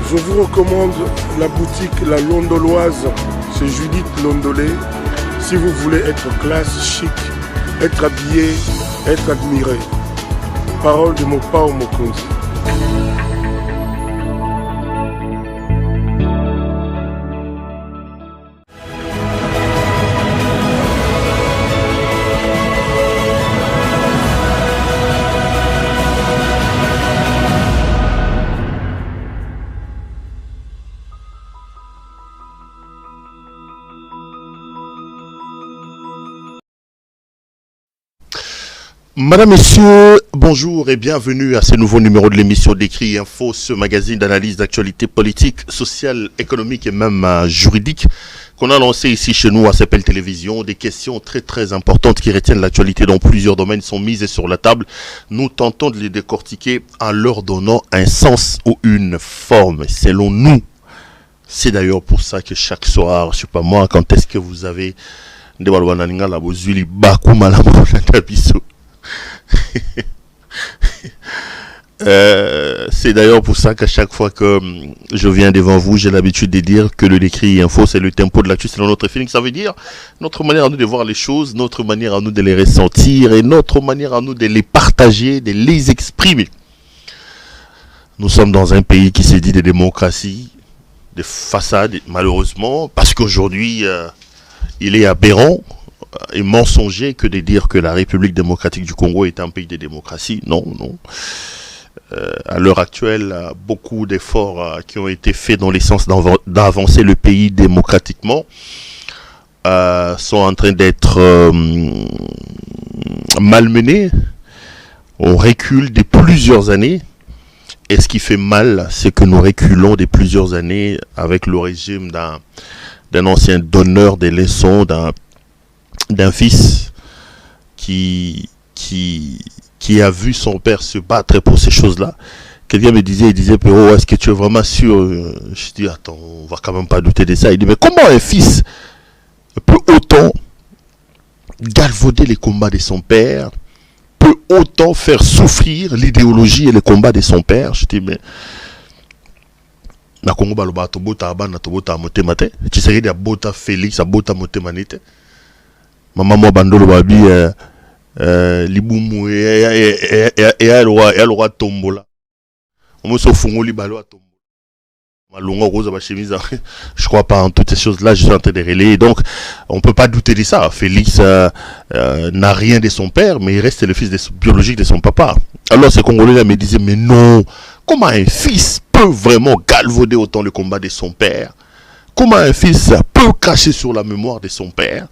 Je vous recommande la boutique La Londoloise, c'est Judith Londolé. Si vous voulez être classe, chic, être habillé, être admiré. Parole de Mopao Mokonzi. Madame, Messieurs, bonjour et bienvenue à ce nouveau numéro de l'émission d'Écrit Info, ce magazine d'analyse d'actualité politique, sociale, économique et même juridique qu'on a lancé ici chez nous à CPL Télévision. Des questions très importantes qui retiennent l'actualité dans plusieurs domaines sont mises sur la table. Nous tentons de les décortiquer en leur donnant un sens ou une forme, selon nous. C'est d'ailleurs pour ça que chaque soir, je sais pas moi, quand est-ce que vous avez c'est d'ailleurs pour ça qu'à chaque fois que je viens devant vous, j'ai l'habitude de dire que le Décrit Info, c'est le tempo de l'actu, c'est notre feeling. Ça veut dire notre manière à nous de voir les choses, notre manière à nous de les ressentir et notre manière à nous de les partager, de les exprimer. Nous sommes dans un pays qui s'est dit de démocratie, de façade, malheureusement, parce qu'aujourd'hui, il est aberrant et mensonger que de dire que la République démocratique du Congo est un pays de démocratie. Non. À l'heure actuelle, beaucoup d'efforts qui ont été faits dans le sens d'avancer le pays démocratiquement sont en train d'être malmenés. On recule de plusieurs années. Et ce qui fait mal, c'est que nous reculons de plusieurs années avec le régime d'un ancien donneur des leçons, d'un fils qui a vu son père se battre pour ces choses-là. Quelqu'un me disait, Péro, est-ce que tu es vraiment sûr? Je dis, attends, on va quand même pas douter de ça. Il dit, mais comment un fils peut autant galvauder les combats de son père, peut autant faire souffrir l'idéologie et les combats de son père? Je dis, mais na Congo baloba tobota abana tobota motema te. Tshisekedi abota Félix abota motema nete. Maman moi bandolo babi libumu et alwa tombola. On me sofungoli balo a tombola. Malonga rose ba chemise. Je crois pas en toutes ces choses-là, je suis en train de relayer. Donc on peut pas douter de ça. Félix n'a rien de son père, mais il reste le fils biologique de son papa. Alors ces Congolais me disaient, mais non, comment un fils peut vraiment galvauder autant le combat de son père? Comment un fils peut cracher sur la mémoire de son père?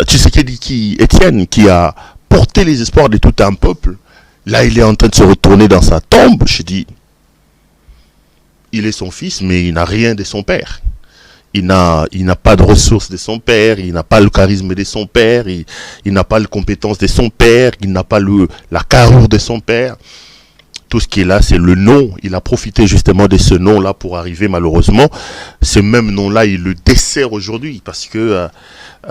Tshisekedi Étienne, qui a porté les espoirs de tout un peuple, là il est en train de se retourner dans sa tombe. Je dis, il est son fils, mais il n'a rien de son père. Il n'a pas de ressources de son père, il n'a pas le charisme de son père, il n'a pas les compétences de son père, il n'a pas la carrure de son père. Tout ce qui est là, c'est le nom. Il a profité justement de ce nom-là pour arriver, malheureusement. Ce même nom-là, il le dessert aujourd'hui. Parce que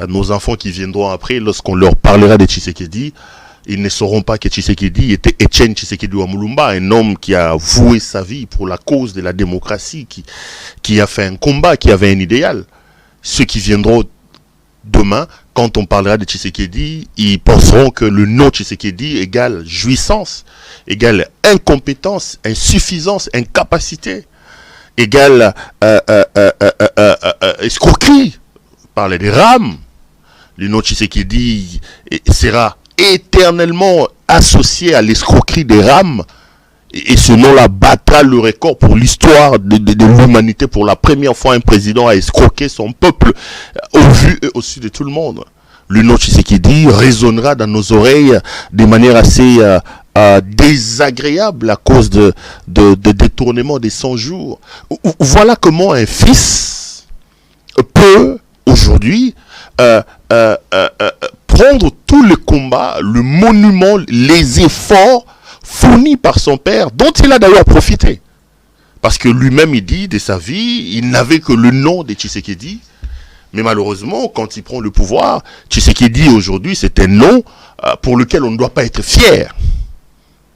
nos enfants qui viendront après, lorsqu'on leur parlera de Tshisekedi, ils ne sauront pas que Tshisekedi était Etienne Tshisekedi Wamulumba, un homme qui a voué sa vie pour la cause de la démocratie, qui a fait un combat, qui avait un idéal. Ceux qui viendront demain, quand on parlera de Tshisekedi, ils penseront que le nom Tshisekedi égale jouissance, égale incompétence, insuffisance, incapacité, égale escroquerie. Parler des rames. Le nom Tshisekedi sera éternellement associé à l'escroquerie des rames. Et ce nom-là battra le record pour l'histoire de l'humanité. Pour la première fois, un président a escroqué son peuple au vu et au su de tout le monde. Le nom Tshisekedi résonnera dans nos oreilles de manière assez désagréable à cause de détournement des 100 jours. Voilà comment un fils peut aujourd'hui prendre tout le combat, le monument, les efforts fourni par son père, dont il a d'ailleurs profité. Parce que lui-même, il dit de sa vie, il n'avait que le nom de Tshisekedi. Mais malheureusement, quand il prend le pouvoir, Tshisekedi aujourd'hui, c'est un nom pour lequel on ne doit pas être fier.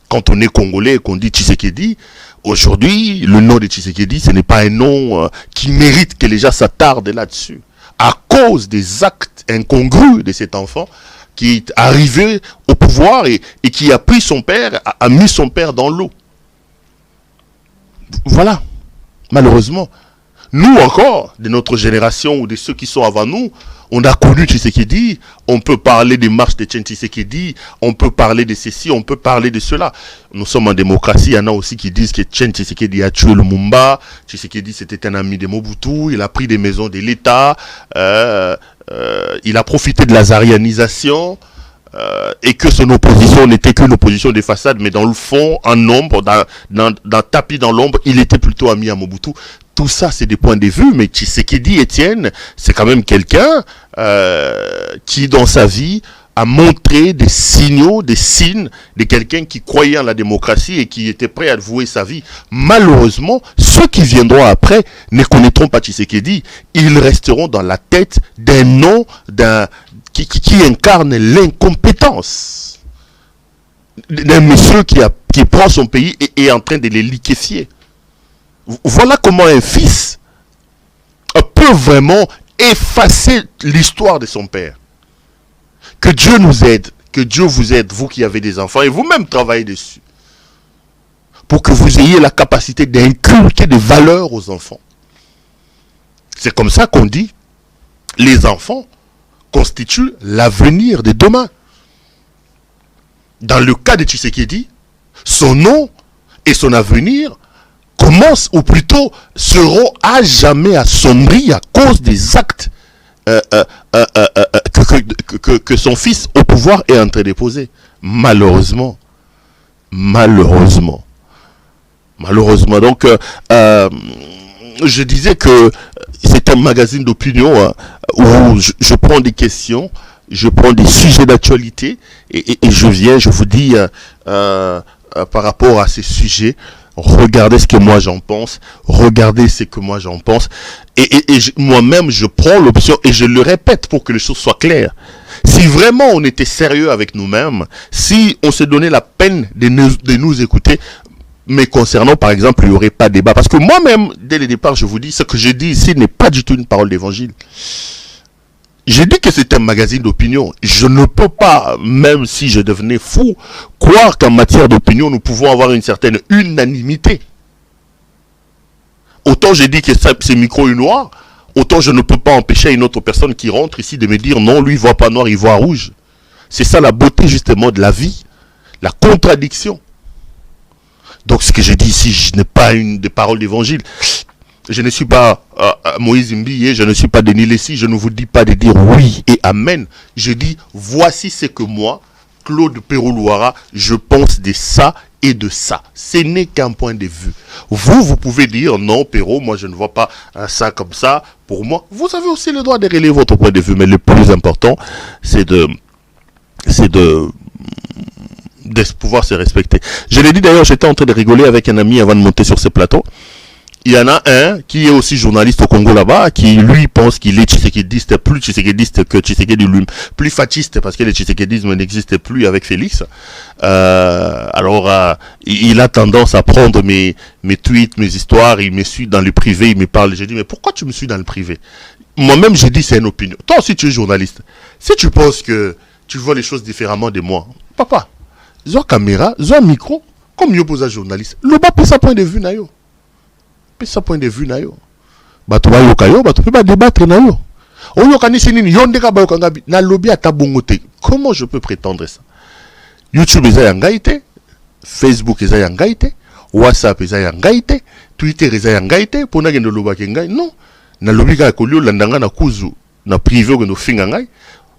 Quand on est congolais et qu'on dit Tshisekedi, aujourd'hui, le nom de Tshisekedi, ce n'est pas un nom qui mérite que les gens s'attardent là-dessus. À cause des actes incongrus de cet enfant qui est arrivé au pouvoir et qui a pris son père, a mis son père dans l'eau. Voilà. Malheureusement. Nous encore, de notre génération ou de ceux qui sont avant nous, on a connu Tshisekedi, on peut parler des marches de Tshisekedi, on peut parler de ceci, on peut parler de cela. Nous sommes en démocratie, il y en a aussi qui disent que Tshisekedi a tué Lumumba, Tshisekedi c'était un ami de Mobutu, il a pris des maisons de l'État, il a profité de la zarianisation, et que son opposition n'était qu'une opposition de façade, mais dans le fond, en ombre, dans tapis dans l'ombre, il était plutôt ami à Mobutu. Tout ça, c'est des points de vue, mais Tshisekedi, Étienne, c'est quand même quelqu'un qui, dans sa vie, a montré des signaux, des signes de quelqu'un qui croyait en la démocratie et qui était prêt à vouer sa vie. Malheureusement, ceux qui viendront après ne connaîtront pas Tshisekedi. Ils resteront dans la tête d'un nom, qui incarne l'incompétence d'un monsieur qui prend son pays et est en train de les liquéfier. Voilà comment un fils peut vraiment effacer l'histoire de son père. Que Dieu nous aide, que Dieu vous aide, vous qui avez des enfants, et vous-même travaillez dessus, pour que vous ayez la capacité d'inculquer des valeurs aux enfants. C'est comme ça qu'on dit, les enfants constituent l'avenir de demain. Dans le cas de Tshisekedi, son nom et son avenir commencent, ou plutôt seront à jamais assombris à cause des actes que son fils au pouvoir est en train de poser. Malheureusement. Donc, je disais que c'est un magazine d'opinion où je prends des questions, je prends des sujets d'actualité et je vous dis par rapport à ces sujets, regardez ce que moi j'en pense, et moi-même je prends l'option et je le répète pour que les choses soient claires. Si vraiment on était sérieux avec nous-mêmes, si on se donnait la peine de nous écouter, mais concernant par exemple, il n'y aurait pas de débat. Parce que moi-même, dès le départ, je vous dis, ce que je dis ici n'est pas du tout une parole d'évangile. J'ai dit que c'est un magazine d'opinion. Je ne peux pas, même si je devenais fou, croire qu'en matière d'opinion, nous pouvons avoir une certaine unanimité. Autant j'ai dit que ce micro est noir, autant je ne peux pas empêcher une autre personne qui rentre ici de me dire non, lui il voit pas noir, il voit rouge. C'est ça la beauté justement de la vie, la contradiction. Donc ce que je dis ici, je n'ai pas des paroles d'évangile. Je ne suis pas Moïse Mbiye, je ne suis pas Denis Lessi, je ne vous dis pas de dire oui et amen. Je dis voici ce que moi, Claude Perroulouara, je pense de ça et de ça. Ce n'est qu'un point de vue. Vous pouvez dire non Perrou, moi je ne vois pas ça comme ça. Pour moi, vous avez aussi le droit de relayer votre point de vue, mais le plus important, c'est de pouvoir se respecter. Je l'ai dit d'ailleurs, j'étais en train de rigoler avec un ami avant de monter sur ce plateau. Il y en a un qui est aussi journaliste au Congo là-bas, qui lui pense qu'il est tshisekediste, plus tshisekediste que Tshisekedi lui, plus fatiste parce que le tshisekedisme n'existe plus avec Félix. Alors il a tendance à prendre mes tweets, mes histoires, il me suit dans le privé, il me parle. J'ai dit mais pourquoi tu me suis dans le privé? Moi-même j'ai dit c'est une opinion. Toi aussi tu es journaliste. Si tu penses que tu vois les choses différemment de moi, papa, zoa caméra, zoa micro, comme yo posa journaliste, le bas peut sa point de vue na yo. Pesa point de vue na yo. Bato ba yoka yo, bato pe ba débattre na yo. Oyo kanisi nini yo ndeka ba yoka ngabi na lobby ata bongo te. Comment je peux prétendre ça? YouTube eza ya ngai te, Facebook eza ya ngai te, WhatsApp eza ya ngai te, Twitter eza ya ngai te, pona ngendo loba ke ngai. Non. Na lobby ka kolio landanga na kuzu, na privé que no finga ngai.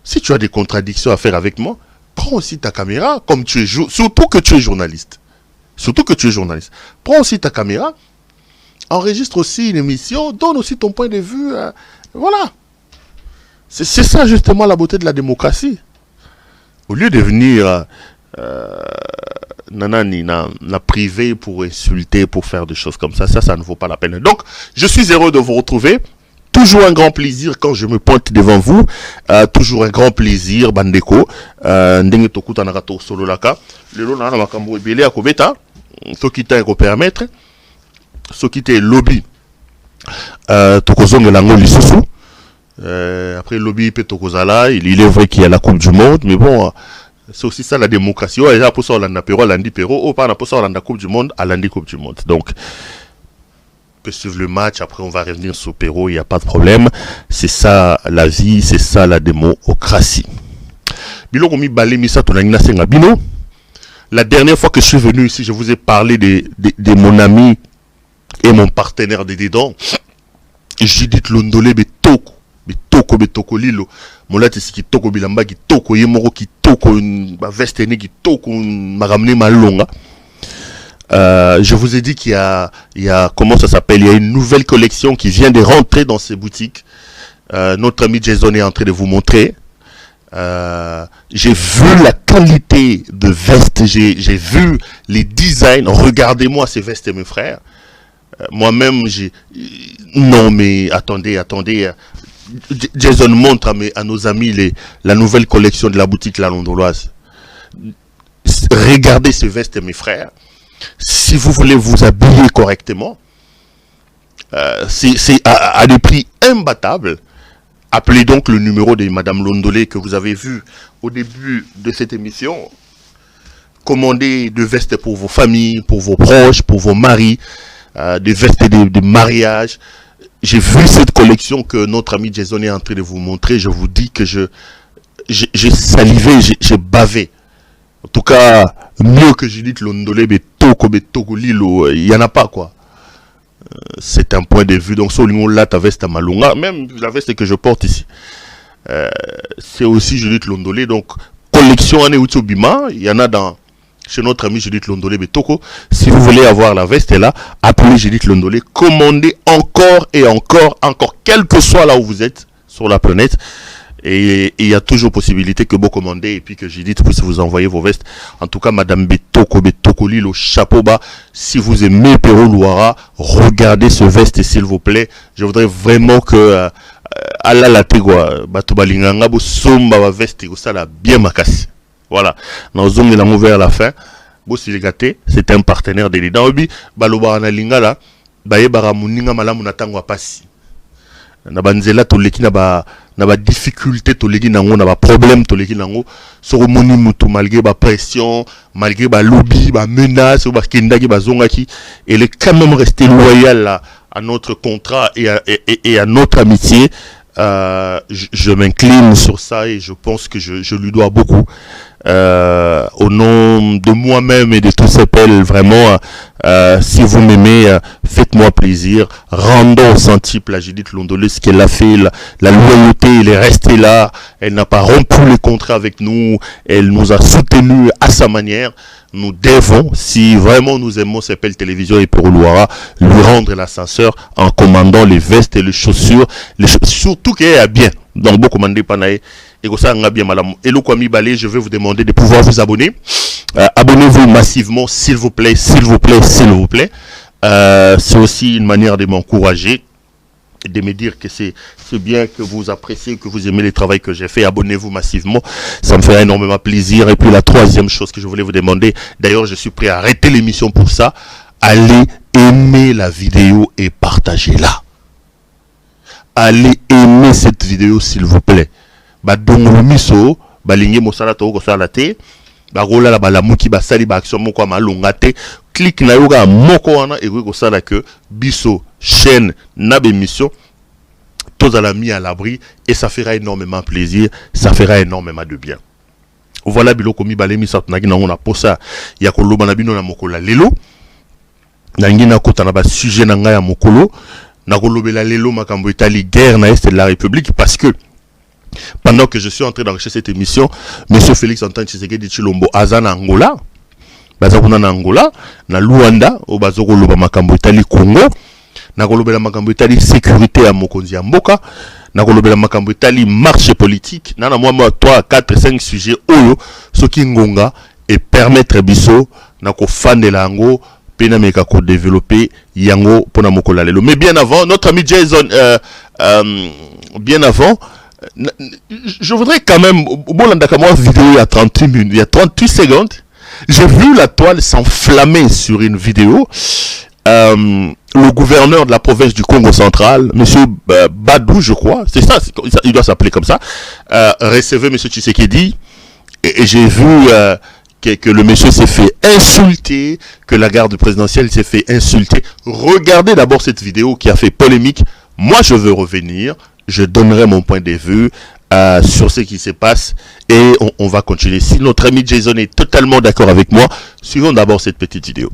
Si tu as des contradictions à faire avec moi, prends aussi ta caméra comme tu es surtout que tu es journaliste. Prends aussi ta caméra. Enregistre aussi une émission, donne aussi ton point de vue. Voilà. C'est ça justement la beauté de la démocratie. Au lieu de venir na privé pour insulter, pour faire des choses comme ça, ça ne vaut pas la peine. Donc, je suis heureux de vous retrouver. Toujours un grand plaisir quand je me pointe devant vous. Toujours un grand plaisir, Bandeko. Ndenge tokuta na rato solo laka. Lelo na makambo ebele akobeta. Sokita eko permettre. ce qui était lobby tokozongela ngo lisusu. Après lobby pe tokozala, il est vrai qu'il y a la Coupe du Monde, mais bon, c'est aussi ça la démocratie. Oh, déjà pour ça on a Péro, Landi Péro, oh pas pour ça on a la Coupe du Monde, à Landi Coupe du Monde. Donc on peut suivre le match, après on va revenir sur Péro, il n'y a pas de problème. C'est ça la vie, c'est ça la démocratie. Biloko mi balé mi sa tonangina senga bino. La dernière fois que je suis venu ici, je vous ai parlé de mon ami et mon partenaire des dedans. Judith Londolé betoko lilo. Molati si kitoko bilamba kitoko yemoko kitoko ba vestene kitoko maramne malonga. Je vous ai dit qu'il y a comment ça s'appelle, il y a une nouvelle collection qui vient de rentrer dans ces boutiques. Notre ami Jason est en train de vous montrer. J'ai vu la qualité de vestes, j'ai vu les designs. Regardez-moi ces vestes, mes frères. Moi-même, non, mais attendez. Jason montre à nos amis la nouvelle collection de la boutique La Londoloise. Regardez ces vestes, mes frères. Si vous voulez vous habiller correctement, c'est à des prix imbattables. Appelez donc le numéro de Madame Londolé que vous avez vu au début de cette émission. Commandez des vestes pour vos familles, pour vos proches, pour vos maris, des vestes de mariage. J'ai vu cette collection que notre ami Jason est en train de vous montrer. Je vous dis que j'ai salivé, j'ai bavé. En tout cas, mieux que Judith Londolé, Betoko Lilo, il n'y en a pas quoi. C'est un point de vue. Donc, Solingo là, ta veste à Malunga, même la veste que je porte ici, c'est aussi Judith Londolé. Donc, collection Ane Utsobima, il y en a chez notre ami Judith Londolé Betoko. Si vous voulez avoir la veste là, appelez Judith Londolé, commandez encore et encore, quel que soit là où vous êtes sur la planète. Et il y a toujours possibilité que vous commandez et puis que Judith puisse vous envoyer vos vestes. En tout cas, Madame Betoko Lilo, chapeau bas. Si vous aimez Péro Louara, regardez ce veste s'il vous plaît. Je voudrais vraiment que Allah la tegwa batubalinganga bo somba ba veste ko sala bien makasi. Voilà. Nous avons ouvert la fin. Bo si gâté, c'est un partenaire de l'État. Obi baloba na lingala baye bara muninga malamu na tango apasi. Na banzela toleki na ba difficulté toleki nango na ba problème toleki nango soko moni mutu malgré ba pression, malgré ba lobby, ba menace, ba kendaki ba zongaki, elle est quand même restée loyale à notre contrat et à notre amitié. Je m'incline sur ça et je pense que je lui dois beaucoup. Au nom de moi-même et de tous ces pelles, vraiment, si vous m'aimez, faites-moi plaisir. Rendons au centuple à Judith Londolé ce qu'elle a fait, la loyauté, elle est restée là, elle n'a pas rompu les contrats avec nous, elle nous a soutenus à sa manière. Nous devons, si vraiment nous aimons ces pelles télévision et Péro Louara, lui rendre l'ascenseur en commandant les vestes et les chaussures, surtout qu'elle est bien. Donc, beaucoup commandez panaï. Et ça, bien madame. Et le Kwami Balé, je vais vous demander de pouvoir vous abonner. Abonnez-vous massivement, s'il vous plaît, s'il vous plaît, s'il vous plaît. C'est aussi une manière de m'encourager, de me dire que c'est bien, que vous appréciez, que vous aimez le travail que j'ai fait. Abonnez-vous massivement, ça me fait énormément plaisir. Et puis la troisième chose que je voulais vous demander, d'ailleurs je suis prêt à arrêter l'émission pour ça, allez aimer la vidéo et partagez-la. Allez aimer cette vidéo s'il vous plaît. Badongo miso, balingi mosala to ko sala te, ba rola la balamuki ba sali ba action moko malonga te, clique na yoga moko wana et ko sala que biso chaîne na bémission tous à la mis à l'abri et ça fera énormément plaisir, ça fera énormément de bien. Voilà biloko mi balemi satunaki na ngona posa ya koloba na bino na mokola lelo. Na ngina kota na ba sujet na nga ya mokolo, na kolobela lelo makambo etali guerre na est de la République parce que pendant que je suis en train d'enregistrer cette émission, M. Félix Antoine Tshisekedi Tshilombo aza na Angola, bazakuna na Angola, na Luanda, au bazoko loba makambo etali Congo, na kolobela makambo etali sécurité ya mokonzi ya mboka, na kolobela makambo etali marche politique, na moi 3, 4, 5 sujets oyo soki ngonga et permettre biso na ko fandela yango pena meka ko développer yango pona mokola lelo. Mais bien avant, notre ami Jason bien avant, je voudrais quand même, bon, la vidéo il y a 38 minutes, il y a 38 secondes, j'ai vu la toile s'enflammer sur une vidéo. le gouverneur de la province du Congo central, monsieur Badou, je crois, c'est ça, il doit s'appeler comme ça, recevait monsieur Tshisekedi, et j'ai vu que le monsieur s'est fait insulter, que la garde présidentielle s'est fait insulter. Regardez d'abord cette vidéo qui a fait polémique. Moi, je veux revenir, je donnerai mon point de vue sur ce qui se passe et on va continuer. Si notre ami Jason est totalement d'accord avec moi, suivons d'abord cette petite vidéo.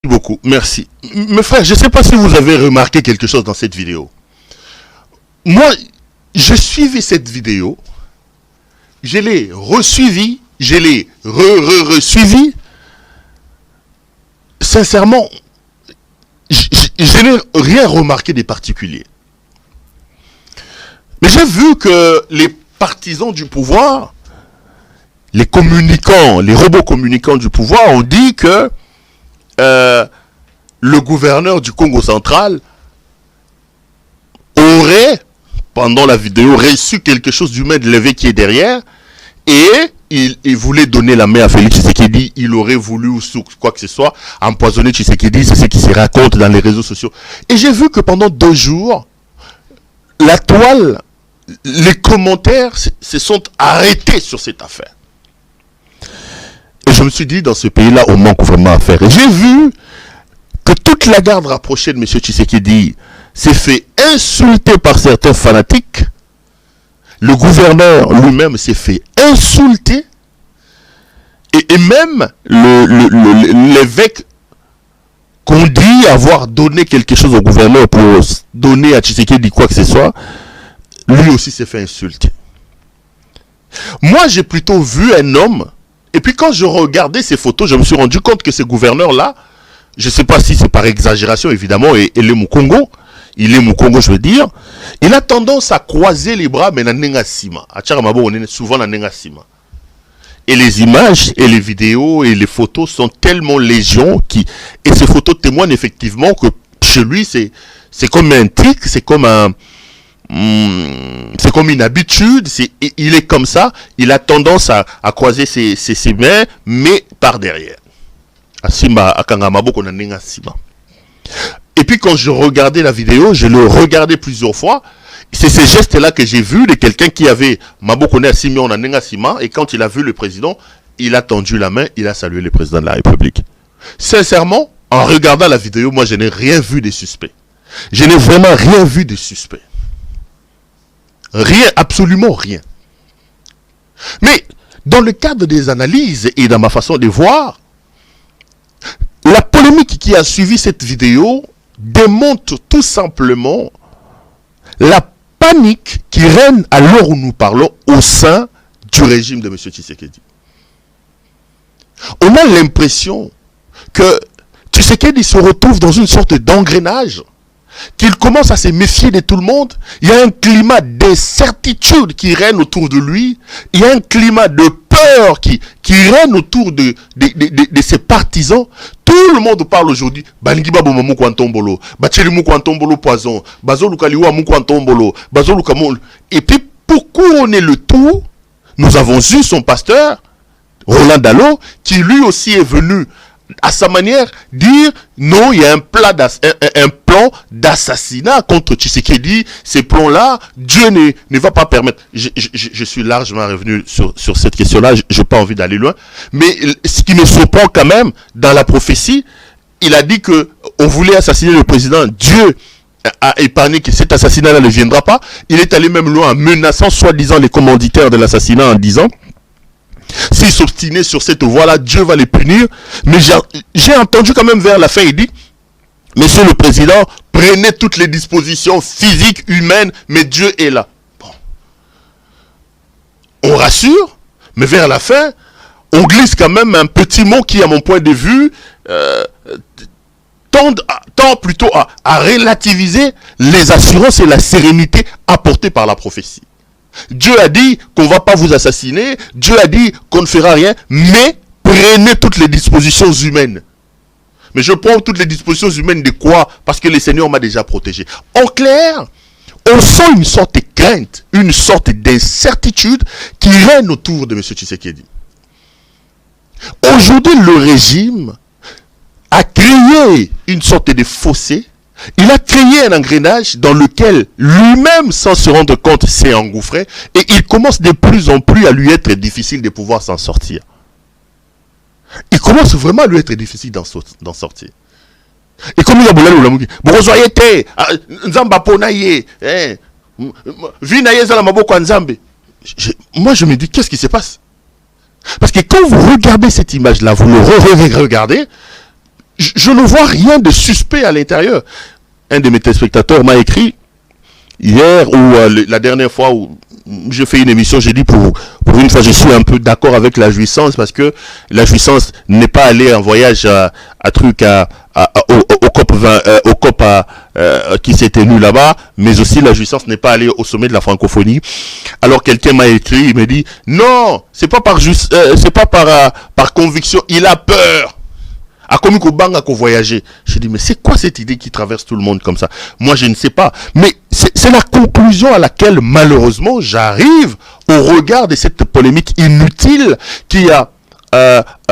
Beaucoup, merci. Mes frères, je ne sais pas si vous avez remarqué quelque chose dans cette vidéo. Moi, je suivais cette vidéo, je l'ai resuivi, je l'ai re-suivi. Sincèrement, je n'ai rien remarqué de particulier. Mais j'ai vu que les partisans du pouvoir, les communicants, les robots communicants du pouvoir ont dit que le gouverneur du Congo central aurait, pendant la vidéo, reçu quelque chose d'humain de levé qui est derrière, et il voulait donner la main à Félix Tshisekedi, il aurait voulu, ou quoi que ce soit, empoisonner Tshisekedi, c'est ce qui se raconte dans les réseaux sociaux. Et j'ai vu que pendant 2 jours, la toile, les commentaires se sont arrêtés sur cette affaire. Et je me suis dit, dans ce pays-là, on manque vraiment à faire. Et j'ai vu que toute la garde rapprochée de M. Tshisekedi s'est fait insulter par certains fanatiques. Le gouverneur lui-même s'est fait insulter. Et même l'évêque qu'on dit avoir donné quelque chose au gouverneur pour donner à Tshisekedi quoi que ce soit, lui aussi s'est fait insulter. Moi, j'ai plutôt vu un homme. Et puis quand je regardais ces photos, je me suis rendu compte que ce gouverneur-là, je ne sais pas si c'est par exagération, évidemment, et il est Mukongo, je veux dire, il a tendance à croiser les bras, mais on est souvent dans Nengasima. Et les images, et les vidéos, et les photos sont tellement légion, et ces photos témoignent effectivement que chez lui, c'est comme un tic, c'est comme une habitude, il est comme ça, il a tendance à croiser ses mains, mais par derrière. Et puis quand je regardais la vidéo, je le regardais plusieurs fois, c'est ces gestes-là que j'ai vus de quelqu'un qui avait Mabokone Simeon en Nengasima, et quand il a vu le président, il a tendu la main, il a salué le président de la République. Sincèrement, en regardant la vidéo, moi je n'ai rien vu de suspect. Je n'ai vraiment rien vu de suspect. Rien, absolument rien. Mais dans le cadre des analyses et dans ma façon de voir, la polémique qui a suivi cette vidéo démontre tout simplement la panique qui règne à l'heure où nous parlons au sein du régime de M. Tshisekedi. On a l'impression que Tshisekedi se retrouve dans une sorte d'engrenage, qu'il commence à se méfier de tout le monde. Il y a un climat d'incertitude qui règne autour de lui. Il y a un climat de peur qui règne autour de ses partisans. Tout le monde parle aujourd'hui. Bangiba Bomamu Kwantombolo, Bacheli Mukwantombolo poison, Bazolukaliwa Mukwantombolo, Bazolukamol. Et puis pour couronner le tout, nous avons eu son pasteur, Roland Dalo, qui lui aussi est venu à sa manière dire non, il y a un plan d'assassinat contre Tshisekedi. Ces plans-là, Dieu ne va pas permettre. Je suis largement revenu sur cette question-là, je n'ai pas envie d'aller loin, mais ce qui me surprend quand même dans la prophétie, il a dit que on voulait assassiner le président. Dieu a épargné que cet assassinat-là ne viendra pas. Il est allé même loin en menaçant soi-disant les commanditaires de l'assassinat en disant s'ils s'obstinaient sur cette voie-là, Dieu va les punir. Mais j'ai entendu quand même vers la fin, il dit, Monsieur le Président, prenez toutes les dispositions physiques, humaines, mais Dieu est là. Bon. On rassure, mais vers la fin, on glisse quand même un petit mot qui, à mon point de vue, tend plutôt à relativiser les assurances et la sérénité apportées par la prophétie. Dieu a dit qu'on ne va pas vous assassiner, Dieu a dit qu'on ne fera rien, mais prenez toutes les dispositions humaines. Mais je prends toutes les dispositions humaines de quoi? Parce que le Seigneur m'a déjà protégé. En clair, on sent une sorte de crainte, une sorte d'incertitude qui règne autour de M. Tshisekedi. Aujourd'hui, le régime a créé une sorte de fossé. Il a créé un engrenage dans lequel lui-même, sans se rendre compte, s'est engouffré. Et il commence de plus en plus à lui être difficile de pouvoir s'en sortir. Il commence vraiment à lui être difficile d'en sortir. Et comme il y a boulé le lamuki, Borozoyete, Nzamba Ponaye, Vinaye Zalamaboko Nzambe. Moi, je me dis, qu'est-ce qui se passe? Parce que quand vous regardez cette image-là, vous le regardez, je ne vois rien de suspect à l'intérieur. Un de mes téléspectateurs m'a écrit hier ou la dernière fois où je fais une émission, j'ai dit pour une fois je suis un peu d'accord avec la jouissance parce que la jouissance n'est pas allée en voyage au COP 20, au COP qui s'est tenu là-bas, mais aussi la jouissance n'est pas allée au sommet de la francophonie. Alors quelqu'un m'a écrit, il me dit non, c'est pas par conviction, il a peur. A comme Kobanga qu'on voyageait. Je dis mais c'est quoi cette idée qui traverse tout le monde comme ça? Moi je ne sais pas. Mais c'est la conclusion à laquelle malheureusement j'arrive au regard de cette polémique inutile qui a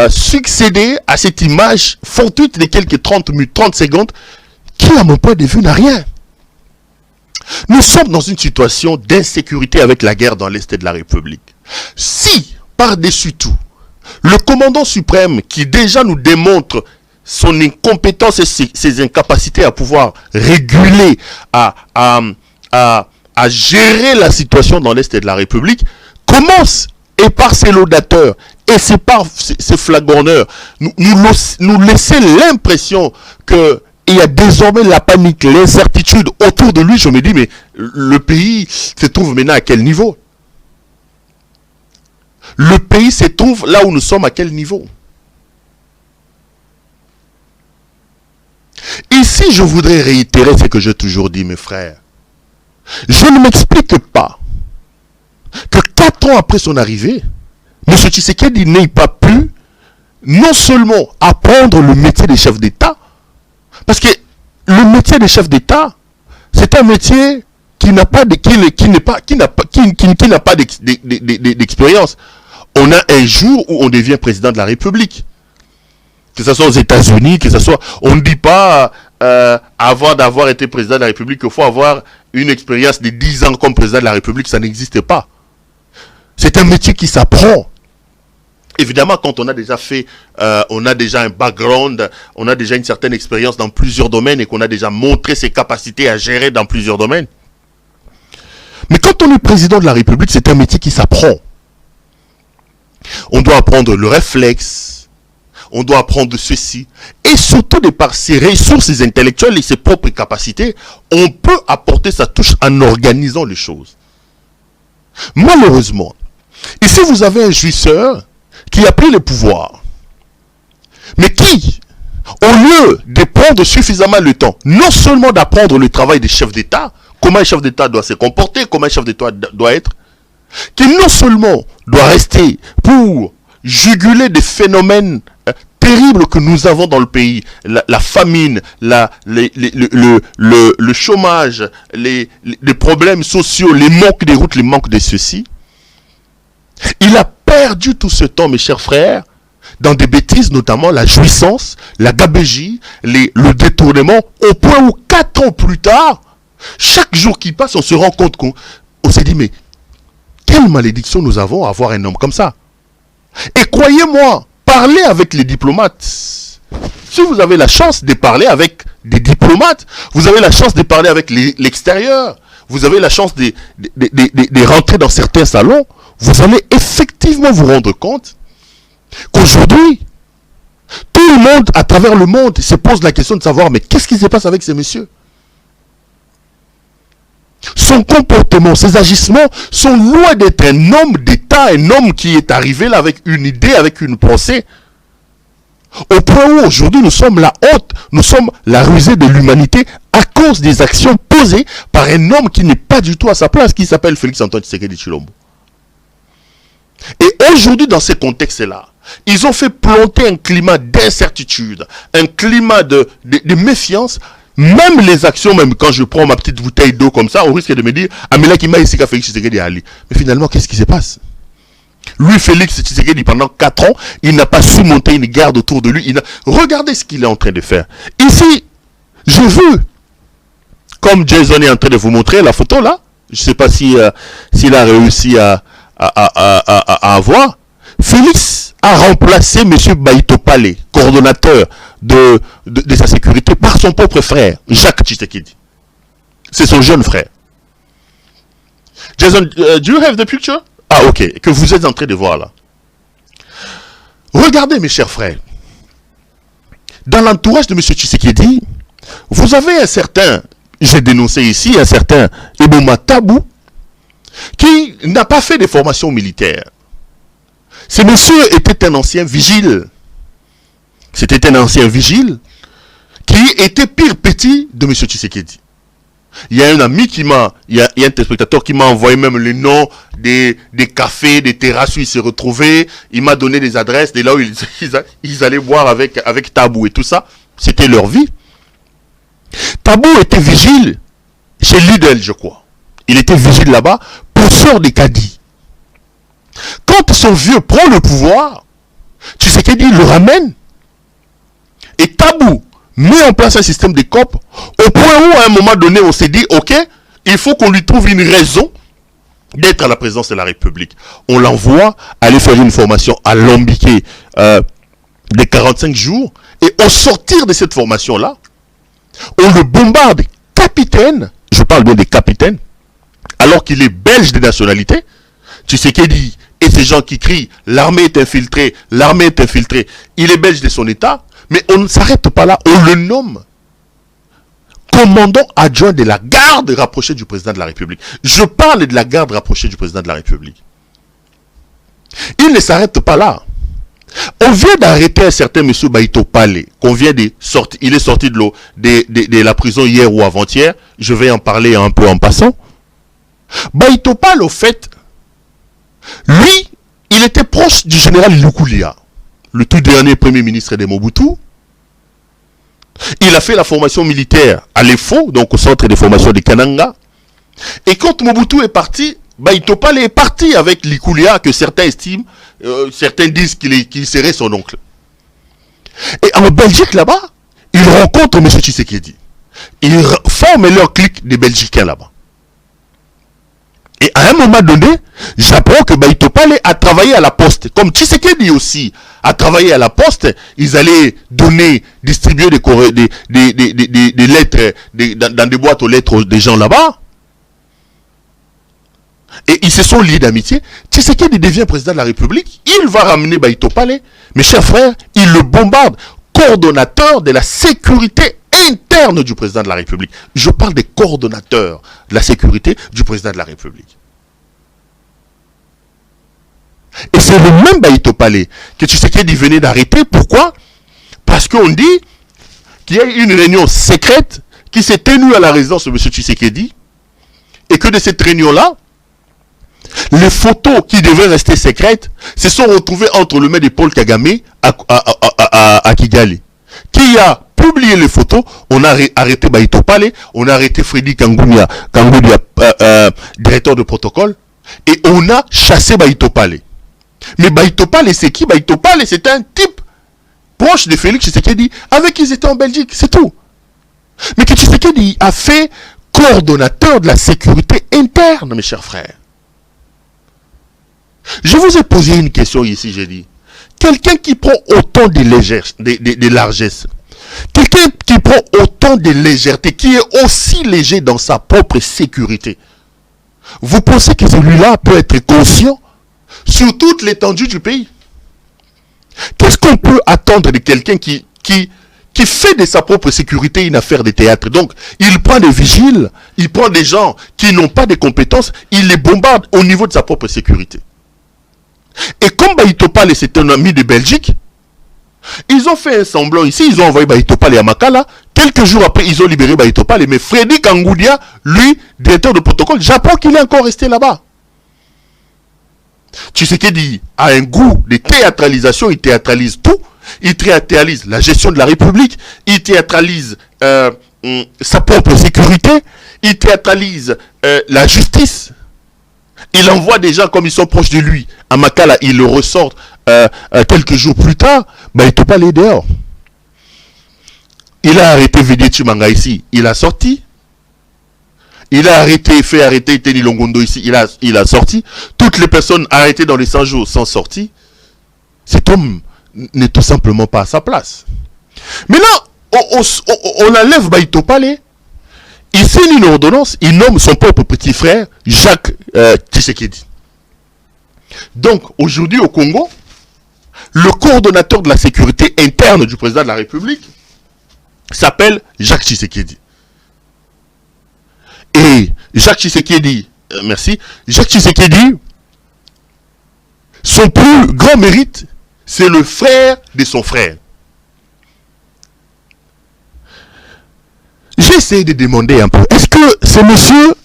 succédé à cette image fortuite de quelques 30 minutes, 30 secondes qui à mon point de vue n'a rien. Nous sommes dans une situation d'insécurité avec la guerre dans l'Est de la République. Si par-dessus tout le commandant suprême qui déjà nous démontre son incompétence et ses incapacités à pouvoir réguler, à gérer la situation dans l'Est de la République, commence, et par ses laudateurs, et c'est par ses flagorneurs, nous laisser l'impression que il y a désormais la panique, l'incertitude autour de lui. Je me dis, mais le pays se trouve maintenant à quel niveau? Le pays se trouve là où nous sommes à quel niveau? Ici, je voudrais réitérer ce que j'ai toujours dit, mes frères. Je ne m'explique pas que 4 ans après son arrivée, M. Tshisekedi n'ait pas pu non seulement apprendre le métier de chef d'État, parce que le métier de chef d'État, c'est un métier qui n'a pas d'expérience. On a un jour où on devient président de la République. Que ce soit aux États-Unis, que ce soit... On ne dit pas, avant d'avoir été président de la République, qu'il faut avoir une expérience de 10 ans comme président de la République. Ça n'existe pas. C'est un métier qui s'apprend. Évidemment, quand on a déjà fait, on a déjà un background, on a déjà une certaine expérience dans plusieurs domaines et qu'on a déjà montré ses capacités à gérer dans plusieurs domaines. Mais quand on est président de la République, c'est un métier qui s'apprend. On doit apprendre le réflexe, on doit apprendre ceci. Et surtout, de par ses ressources intellectuelles et ses propres capacités, on peut apporter sa touche en organisant les choses. Malheureusement, ici vous avez un jouisseur qui a pris le pouvoir, mais qui, au lieu de prendre suffisamment le temps, non seulement d'apprendre le travail des chefs d'État, comment un chef d'État doit se comporter, comment un chef d'État doit être, qui non seulement doit rester pour juguler des phénomènes terribles que nous avons dans le pays, la famine, le chômage, les problèmes sociaux, les manques des routes, les manques de ceci. Il a perdu tout ce temps, mes chers frères, dans des bêtises, notamment la jouissance, la gabégie, le détournement, au point où 4 ans plus tard, chaque jour qui passe, on se rend compte qu'on s'est dit, mais quelle malédiction nous avons à avoir un homme comme ça. Et croyez-moi, parlez avec les diplomates. Si vous avez la chance de parler avec des diplomates, vous avez la chance de parler avec l'extérieur, vous avez la chance de rentrer dans certains salons, vous allez effectivement vous rendre compte qu'aujourd'hui, tout le monde, à travers le monde, se pose la question de savoir, mais qu'est-ce qui se passe avec ces messieurs? Son comportement, ses agissements sont loin d'être un homme d'État, un homme qui est arrivé là avec une idée, avec une pensée. Au point où aujourd'hui nous sommes la honte, nous sommes la rusée de l'humanité à cause des actions posées par un homme qui n'est pas du tout à sa place, qui s'appelle Félix Antoine Tshisekedi Tshilombo. Et aujourd'hui, dans ces contextes-là, ils ont fait planter un climat d'incertitude, un climat de méfiance. Même les actions, même quand je prends ma petite bouteille d'eau comme ça, on risque de me dire, ah mais là qui m'a ici qu'à Félix Tshisekedi Ali. Mais finalement, qu'est-ce qui se passe? Lui, Félix Tshisekedi, pendant 4 ans, il n'a pas su monter une garde autour de lui. Regardez ce qu'il est en train de faire. Ici, j'ai vu, comme Jason est en train de vous montrer la photo là, je ne sais pas s'il a réussi à avoir. Félix a remplacé M. Baïto Palé, coordonnateur de sa sécurité, par son propre frère, Jacques Tshisekedi. C'est son jeune frère. Jason, do you have the picture? Ah, ok, que vous êtes en train de voir là. Regardez, mes chers frères. Dans l'entourage de M. Tshisekedi, vous avez un certain, j'ai dénoncé ici, un certain Eboma Tabou, qui n'a pas fait de formation militaire. Ce monsieur était un ancien vigile. C'était un ancien vigile qui était pire petit de M. Tshisekedi. Il y a un ami qui m'a, il y a un téléspectateur qui m'a envoyé même les noms des cafés, des terrasses où ils se retrouvaient. Il m'a donné des adresses de là où ils allaient boire avec Tabou et tout ça. C'était leur vie. Tabou était vigile chez Lidl, je crois. Il était vigile là-bas, pousseur des caddies. Quand son vieux prend le pouvoir, Tshisekedi le ramène. Et Tabou met en place un système de COP au point où à un moment donné on s'est dit ok, il faut qu'on lui trouve une raison d'être à la présidence de la République. On l'envoie aller faire une formation à Lambiqué de 45 jours et au sortir de cette formation là on le bombarde capitaine, je parle bien des capitaines, alors qu'il est belge de nationalité. Tshisekedi et ces gens qui crient l'armée est infiltrée, l'armée est infiltrée, il est belge de son état. Mais on ne s'arrête pas là, on le nomme commandant adjoint de la garde rapprochée du président de la République. Je parle de la garde rapprochée du président de la République. Il ne s'arrête pas là. On vient d'arrêter un certain monsieur Baïto Palé, qu'on vient de sortir, il est sorti de la prison hier ou avant-hier, je vais en parler un peu en passant. Baïto Palé, au fait, lui, il était proche du général Lukulia, le tout dernier premier ministre de Mobutu. Il a fait la formation militaire à l'EFO, donc au centre de formation de Kananga. Et quand Mobutu est parti, Baïto Palé est parti avec Lukulia, que certains estiment, certains disent qu'il serait son oncle. Et en Belgique, là-bas, il rencontre M. Tshisekedi. Ils forment leur clique des Belgicains là-bas. Et à un moment donné, j'apprends que Baïto Palé a travaillé à la poste. Comme Tshisekedi aussi a travaillé à la poste, ils allaient donner, distribuer des lettres dans des boîtes aux lettres des gens là-bas. Et ils se sont liés d'amitié. Tshisekedi devient président de la République. Il va ramener Baïto Palé. Mes chers frères, il le bombarde. Coordonnateur de la sécurité interne du président de la République. Je parle des coordonnateurs de la sécurité du président de la République. Et c'est le même Baïto Palé que Tshisekedi venait d'arrêter. Pourquoi? Parce qu'on dit qu'il y a eu une réunion secrète qui s'est tenue à la résidence de M. Tshisekedi et que de cette réunion-là, les photos qui devaient rester secrètes se sont retrouvées entre le mains de Paul Kagame à Kigali. Qui a publié les photos? On a arrêté Baïto Palé, on a arrêté Freddy Kangudia, directeur de protocole, et on a chassé Baïto Palé. Mais Baïto Palé, c'est qui? Baïto Palé, c'est un type proche de Félix Tshisekedi, avec qui ils étaient en Belgique, c'est tout. Mais que Tshisekedi a fait coordonnateur de la sécurité interne, mes chers frères. Je vous ai posé une question ici, j'ai dit. Quelqu'un qui prend autant de largesse, quelqu'un qui prend autant de légèreté, qui est aussi léger dans sa propre sécurité, vous pensez que celui-là peut être conscient sur toute l'étendue du pays? Qu'est-ce qu'on peut attendre de quelqu'un qui fait de sa propre sécurité une affaire de théâtre? Donc, il prend des vigiles, il prend des gens qui n'ont pas de compétences, il les bombarde au niveau de sa propre sécurité. Et comme Baïto Palé, c'est un ami de Belgique, Ils ont fait un semblant ici, ils ont envoyé Baïtopale à Makala. Quelques jours après, ils ont libéré Baïtopale. Mais Freddy Kangoudia, lui, directeur de protocole, j'apprends qu'il est encore resté là-bas. Tshisekedi a un goût de théâtralisation, il théâtralise tout. Il théâtralise la gestion de la République, il théâtralise sa propre sécurité, il théâtralise la justice. Il envoie des gens comme ils sont proches de lui. À Makala, il le ressort quelques jours plus tard. Baïtopale est dehors. Il a arrêté Védié Chimanga ici, il a sorti. Il a fait arrêter Teni Longondo ici, il a sorti. Toutes les personnes arrêtées dans les 100 jours sont sorties. Cet homme n'est tout simplement pas à sa place. Maintenant, on enlève Baïtopale. Il signe une ordonnance, il nomme son propre petit frère, Jacques Tshisekedi. Donc, aujourd'hui au Congo, le coordonnateur de la sécurité interne du président de la République s'appelle Jacques Tshisekedi. Et Jacques Tshisekedi, merci, Jacques Tshisekedi, son plus grand mérite, c'est le frère de son frère. J'ai essayé de demander un peu, est-ce que ce monsieur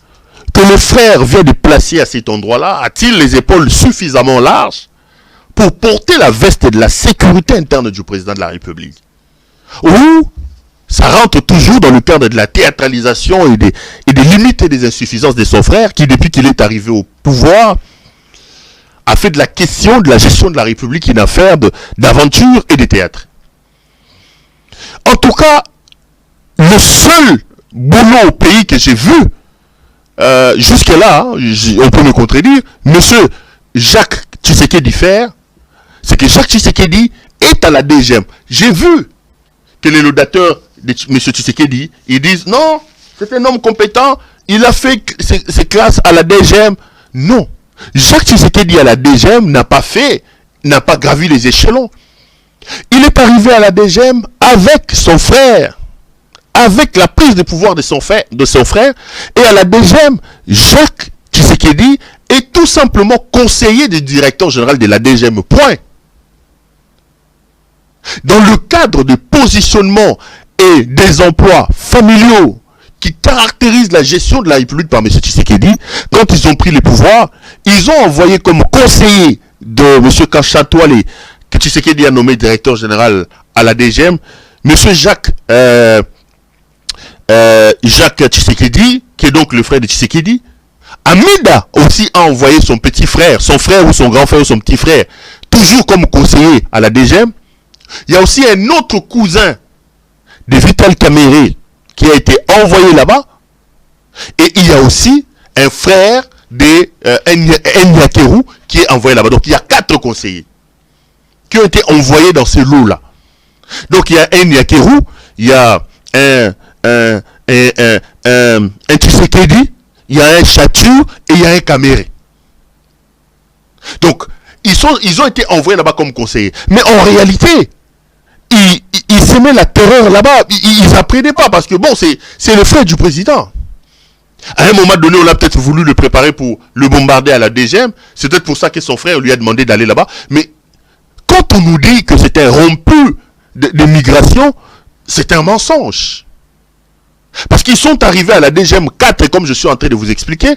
que le frère vient de placer à cet endroit-là, a-t-il les épaules suffisamment larges pour porter la veste de la sécurité interne du président de la République? Ou ça rentre toujours dans le cadre de la théâtralisation et des limites et des insuffisances de son frère qui, depuis qu'il est arrivé au pouvoir, a fait de la question de la gestion de la République une affaire d'aventure et de théâtre. En tout cas, le seul boulot au pays que j'ai vu, jusque-là, on peut me contredire, monsieur Jacques Tshisekedi faire, c'est que Jacques Tshisekedi est à la DGM. J'ai vu que les laudateurs de M. Tshisekedi, ils disent non, c'est un homme compétent, il a fait ses classes à la DGM. Non, Jacques Tshisekedi à la DGM n'a pas gravi les échelons. Il est arrivé à la DGM avec son frère, avec la prise de pouvoir de son frère, et à la DGM, Jacques Tshisekedi est tout simplement conseiller du directeur général de la DGM. Point. Dans le cadre de positionnement et des emplois familiaux qui caractérisent la gestion de la République par M. Tshisekedi, quand ils ont pris les pouvoirs, ils ont envoyé comme conseiller de M. Kachatouale, que Tshisekedi a nommé directeur général à la DGM, M. Jacques Tshisekedi, qui est donc le frère de Tshisekedi. Amida aussi a envoyé son petit frère, son frère ou son grand frère ou son petit frère, toujours comme conseiller à la DGM. Il y a aussi un autre cousin de Vital Kamerhe qui a été envoyé là-bas. Et il y a aussi un frère de Nyakeru qui est envoyé là-bas. Donc il y a 4 conseillers qui ont été envoyés dans ce lot-là. Donc il y a un Nyakeru, il y a un Tshisekedi, il y a un Chatur et il y a un Kamerhe. Donc ils ont été envoyés là-bas comme conseillers. Mais en réalité, ils semaient la terreur là-bas. Ils n'apprenaient pas parce que bon, c'est le frère du président. À un moment donné, on a peut-être voulu le préparer pour le bombarder à la DGM. C'est peut-être pour ça que son frère lui a demandé d'aller là-bas. Mais quand on nous dit que c'est un rompu de migration, c'est un mensonge. Parce qu'ils sont arrivés à la DGM 4, comme je suis en train de vous expliquer.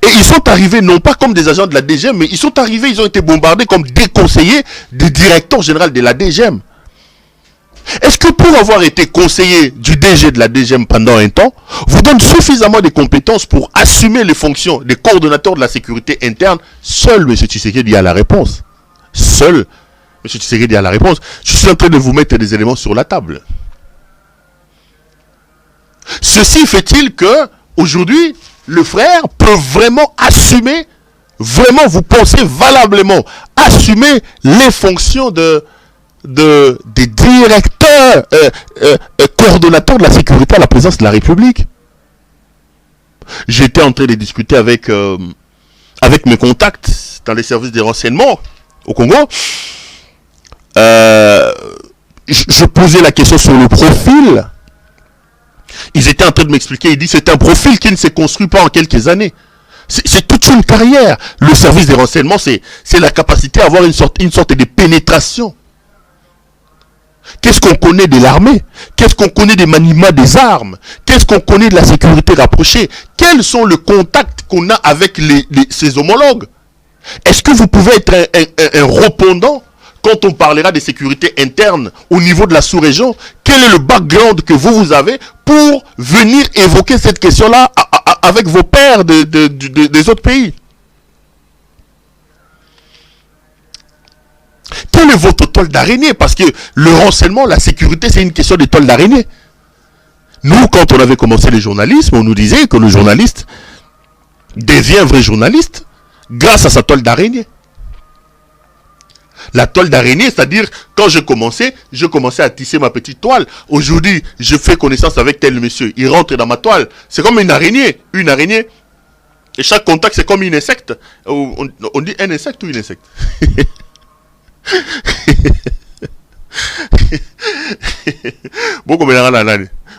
Et ils sont arrivés non pas comme des agents de la DGM, mais ils sont arrivés, ils ont été bombardés comme des conseillers du directeur général de la DGM. Est-ce que pour avoir été conseiller du DG de la DGM pendant un temps, vous donne suffisamment de compétences pour assumer les fonctions des coordonnateurs de la sécurité interne? Seul M. Tshisekedi a la réponse. Seul M. Tshisekedi a la réponse. Je suis en train de vous mettre des éléments sur la table. Ceci fait-il que, aujourd'hui, le frère peut vraiment assumer, vraiment vous pensez valablement, assumer les fonctions des directeurs, coordonnateurs de la sécurité à la présidence de la République. J'étais en train de discuter avec mes contacts dans les services de renseignement au Congo. Je posais la question sur le profil. Ils étaient en train de m'expliquer, ils disent c'est un profil qui ne s'est construit pas en quelques années. C'est toute une carrière. Le service des renseignements, c'est la capacité à avoir une sorte de pénétration. Qu'est-ce qu'on connaît de l'armée? Qu'est-ce qu'on connaît des maniements des armes? Qu'est-ce qu'on connaît de la sécurité rapprochée? Quels sont les contacts qu'on a avec ses homologues? Est-ce que vous pouvez être un répondant quand on parlera de sécurité interne au niveau de la sous-région? Quel est le background que vous avez pour venir évoquer cette question-là avec vos pairs des autres pays? Quel est votre toile d'araignée? Parce que le renseignement, la sécurité, c'est une question de toile d'araignée. Nous, quand on avait commencé le journalisme, on nous disait que le journaliste devient un vrai journaliste grâce à sa toile d'araignée. La toile d'araignée, c'est-à-dire, quand je commençais à tisser ma petite toile. Aujourd'hui, je fais connaissance avec tel monsieur. Il rentre dans ma toile. C'est comme une araignée. Une araignée. Et chaque contact, c'est comme un insecte. On dit un insecte ou une insecte?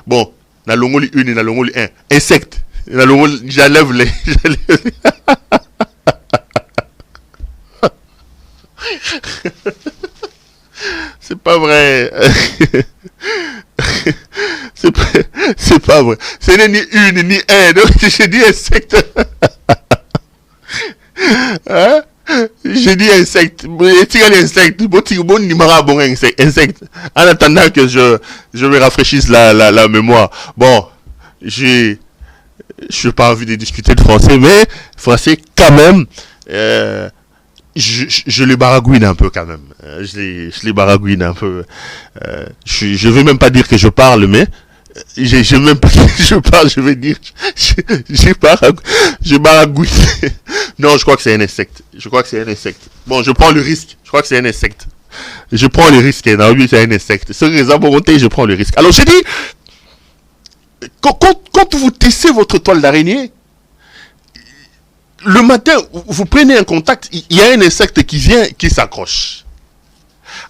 Bon, na longoli une et na longoli un. Insecte. Na longoli, j'enlève les. C'est pas vrai. C'est pas vrai. Ce n'est ni une ni un. Donc j'ai dit insecte. Hein? J'ai dit insecte. Est-ce qu'il y a insecte? Insecte. En attendant que je me rafraîchisse la mémoire. Bon, je n'ai pas envie de discuter de français, mais français quand même. Je les baragouine un peu quand même. Je les baragouine un peu. Je veux même pas dire que je parle, mais je même pas que je parle, je vais dire je baragouine. Non, je crois que c'est un insecte. Bon, je prends le risque. Je crois que c'est un insecte. Je prends le risque. Non, oui, c'est un insecte. Sur les volonté, je prends le risque. Alors, j'ai dit, quand vous tissez votre toile d'araignée, le matin, vous prenez un contact, il y a un insecte qui vient, qui s'accroche.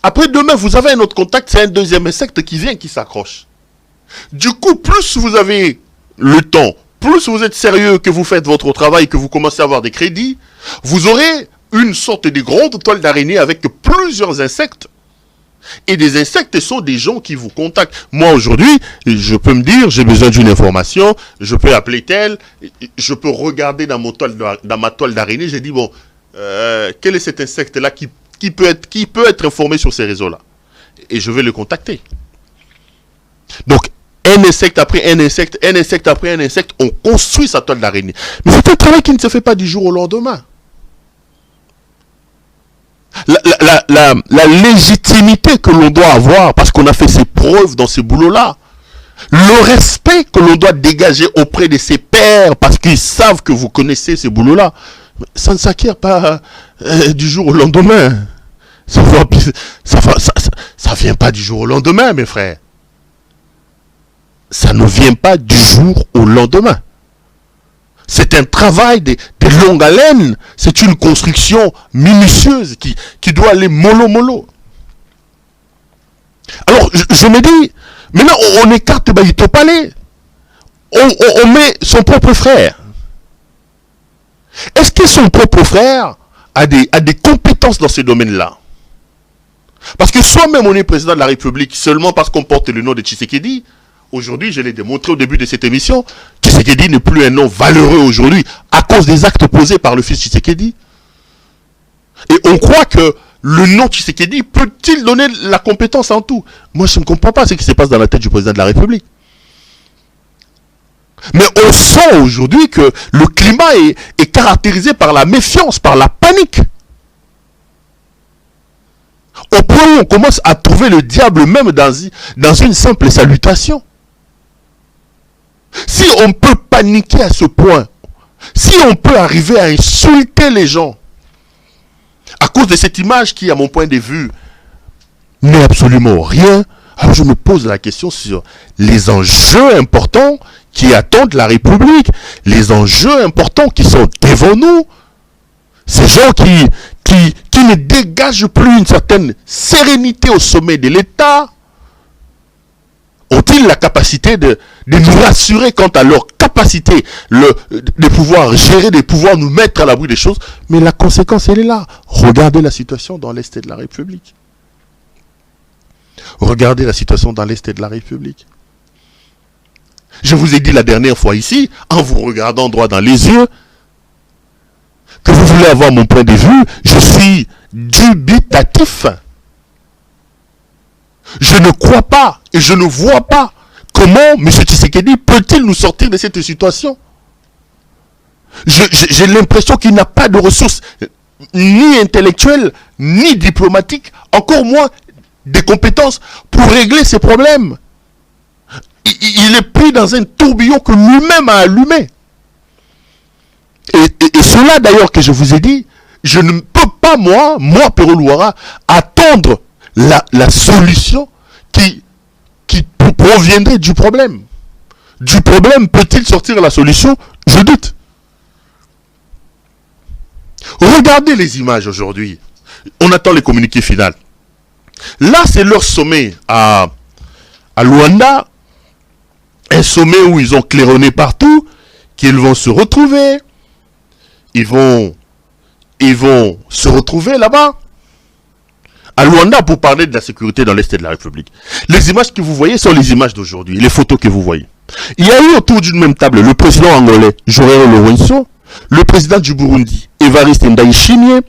Après, demain, vous avez un autre contact, c'est un deuxième insecte qui vient, qui s'accroche. Du coup, plus vous avez le temps, plus vous êtes sérieux, que vous faites votre travail, que vous commencez à avoir des crédits, vous aurez une sorte de grande toile d'araignée avec plusieurs insectes. Et des insectes sont des gens qui vous contactent. Moi, aujourd'hui, je peux me dire, j'ai besoin d'une information, je peux appeler tel, je peux regarder dans ma toile d'araignée, j'ai dit, bon, quel est cet insecte-là qui peut être informé sur ces réseaux-là? Et je vais le contacter. Donc, un insecte après un insecte, un insecte après un insecte, on construit sa toile d'araignée. Mais c'est un travail qui ne se fait pas du jour au lendemain. La légitimité que l'on doit avoir, parce qu'on a fait ses preuves dans ce boulot-là, le respect que l'on doit dégager auprès de ses pairs, parce qu'ils savent que vous connaissez ce boulot-là, ça ne s'acquiert pas du jour au lendemain. Ça vient pas du jour au lendemain, mes frères. Ça ne vient pas du jour au lendemain. C'est un travail de longue haleine. C'est une construction minutieuse qui doit aller mollo. Alors, je me dis, maintenant, on écarte Bayito Palais. On met son propre frère. Est-ce que son propre frère a des compétences dans ce domaine-là? Parce que soi-même, on est président de la République seulement parce qu'on porte le nom de Tshisekedi. Aujourd'hui, je l'ai démontré au début de cette émission, Tshisekedi n'est plus un nom valeureux aujourd'hui à cause des actes posés par le fils Tshisekedi. Et on croit que le nom Tshisekedi peut-il donner la compétence en tout? Moi, je ne comprends pas ce qui se passe dans la tête du président de la République. Mais on sent aujourd'hui que le climat est caractérisé par la méfiance, par la panique. Au point où on commence à trouver le diable même dans une simple salutation. Si on peut paniquer à ce point, si on peut arriver à insulter les gens, à cause de cette image qui, à mon point de vue, n'est absolument rien, alors je me pose la question sur les enjeux importants qui attendent la République, les enjeux importants qui sont devant nous, ces gens qui ne dégagent plus une certaine sérénité au sommet de l'État, ont-ils la capacité de nous rassurer quant à leur capacité de pouvoir gérer, de pouvoir nous mettre à l'abri des choses? Mais la conséquence, elle est là. Regardez la situation dans l'Est de la République. Regardez la situation dans l'Est de la République. Je vous ai dit la dernière fois ici, en vous regardant droit dans les yeux, que vous voulez avoir mon point de vue, je suis dubitatif. Je ne crois pas et je ne vois pas comment M. Tshisekedi peut-il nous sortir de cette situation. J'ai l'impression qu'il n'a pas de ressources ni intellectuelles, ni diplomatiques, encore moins des compétences pour régler ces problèmes. Il est pris dans un tourbillon que lui-même a allumé. Et cela d'ailleurs que je vous ai dit, je ne peux pas moi Pero Luara, attendre la solution qui proviendrait du problème. Du problème peut-il sortir la solution? Je doute. Regardez les images aujourd'hui. On attend les communiqués finaux. Là, c'est leur sommet à Luanda. Un sommet où ils ont claironné partout, qu'ils vont se retrouver. Ils vont se retrouver là-bas, à Luanda, pour parler de la sécurité dans l'Est de la République. Les images que vous voyez sont les images d'aujourd'hui, les photos que vous voyez. Il y a eu autour d'une même table le président angolais, Joao Lourenço, le président du Burundi, Évariste Ndayishimiye,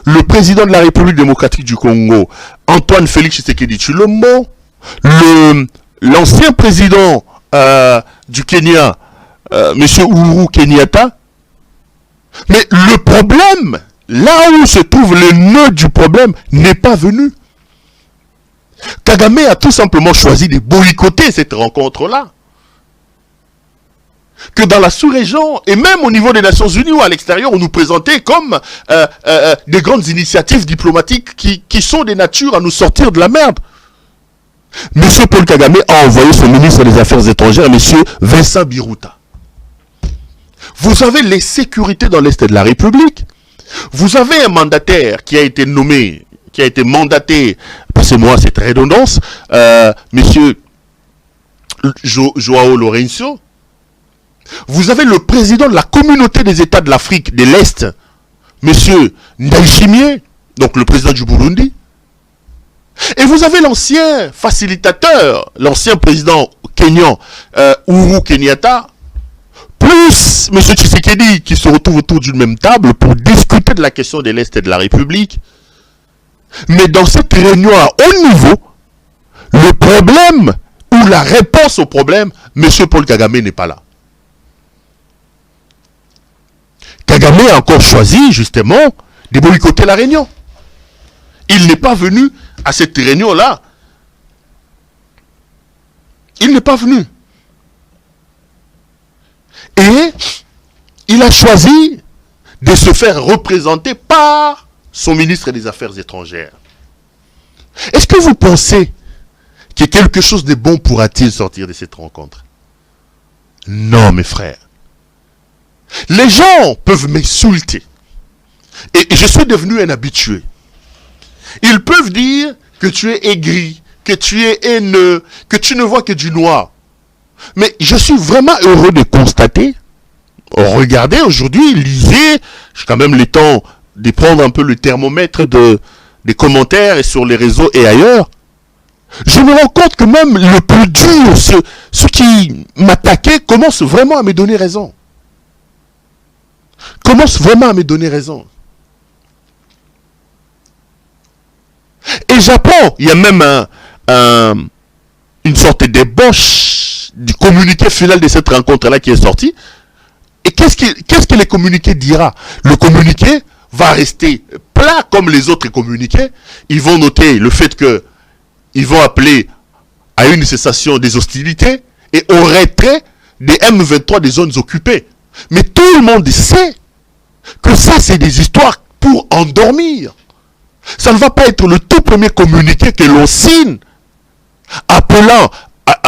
le président de la République démocratique du Congo, Antoine Félix Tshisekedi Tshilombo, l'ancien président du Kenya, M. Uhuru Kenyatta. Mais le problème, là où se trouve le nœud du problème, n'est pas venu. Kagame a tout simplement choisi de boycotter cette rencontre-là. Que dans la sous-région, et même au niveau des Nations Unies ou à l'extérieur, on nous présentait comme des grandes initiatives diplomatiques qui sont des natures à nous sortir de la merde. Monsieur Paul Kagame a envoyé son ministre des Affaires étrangères, monsieur Vincent Biruta. Vous avez les sécurités dans l'Est de la République. Vous avez un mandataire qui a été nommé, qui a été mandaté, passez-moi cette redondance, monsieur Joao Lourenço. Vous avez le président de la communauté des États de l'Afrique de l'Est, monsieur Ndayishimiye, donc le président du Burundi. Et vous avez l'ancien facilitateur, l'ancien président kenyan, Uhuru Kenyatta, plus M. Tshisekedi qui se retrouve autour d'une même table pour discuter de la question de l'Est et de la République. Mais dans cette réunion à haut niveau, le problème ou la réponse au problème, M. Paul Kagame n'est pas là. Kagame a encore choisi justement de boycotter la réunion. Il n'est pas venu à cette réunion-là. Il n'est pas venu. Et il a choisi de se faire représenter par son ministre des Affaires étrangères. Est-ce que vous pensez que quelque chose de bon pourra-t-il sortir de cette rencontre? Non, mes frères. Les gens peuvent m'insulter. Et je suis devenu un habitué. Ils peuvent dire que tu es aigri, que tu es haineux, que tu ne vois que du noir. Mais je suis vraiment heureux de constater, regardez aujourd'hui, lisez, j'ai quand même le temps de prendre un peu le thermomètre des commentaires et sur les réseaux et ailleurs. Je me rends compte que même le plus dur, ceux qui m'attaquaient, commencent vraiment à me donner raison. Commencent vraiment à me donner raison. Et j'apprends, il y a même une sorte d'ébauche du communiqué final de cette rencontre-là qui est sorti. Et qu'est-ce que le communiqué dira? Le communiqué va rester plat comme les autres communiqués. Ils vont noter le fait que ils vont appeler à une cessation des hostilités et au retrait des M23 des zones occupées. Mais tout le monde sait que ça, c'est des histoires pour endormir. Ça ne va pas être le tout premier communiqué que l'on signe appelant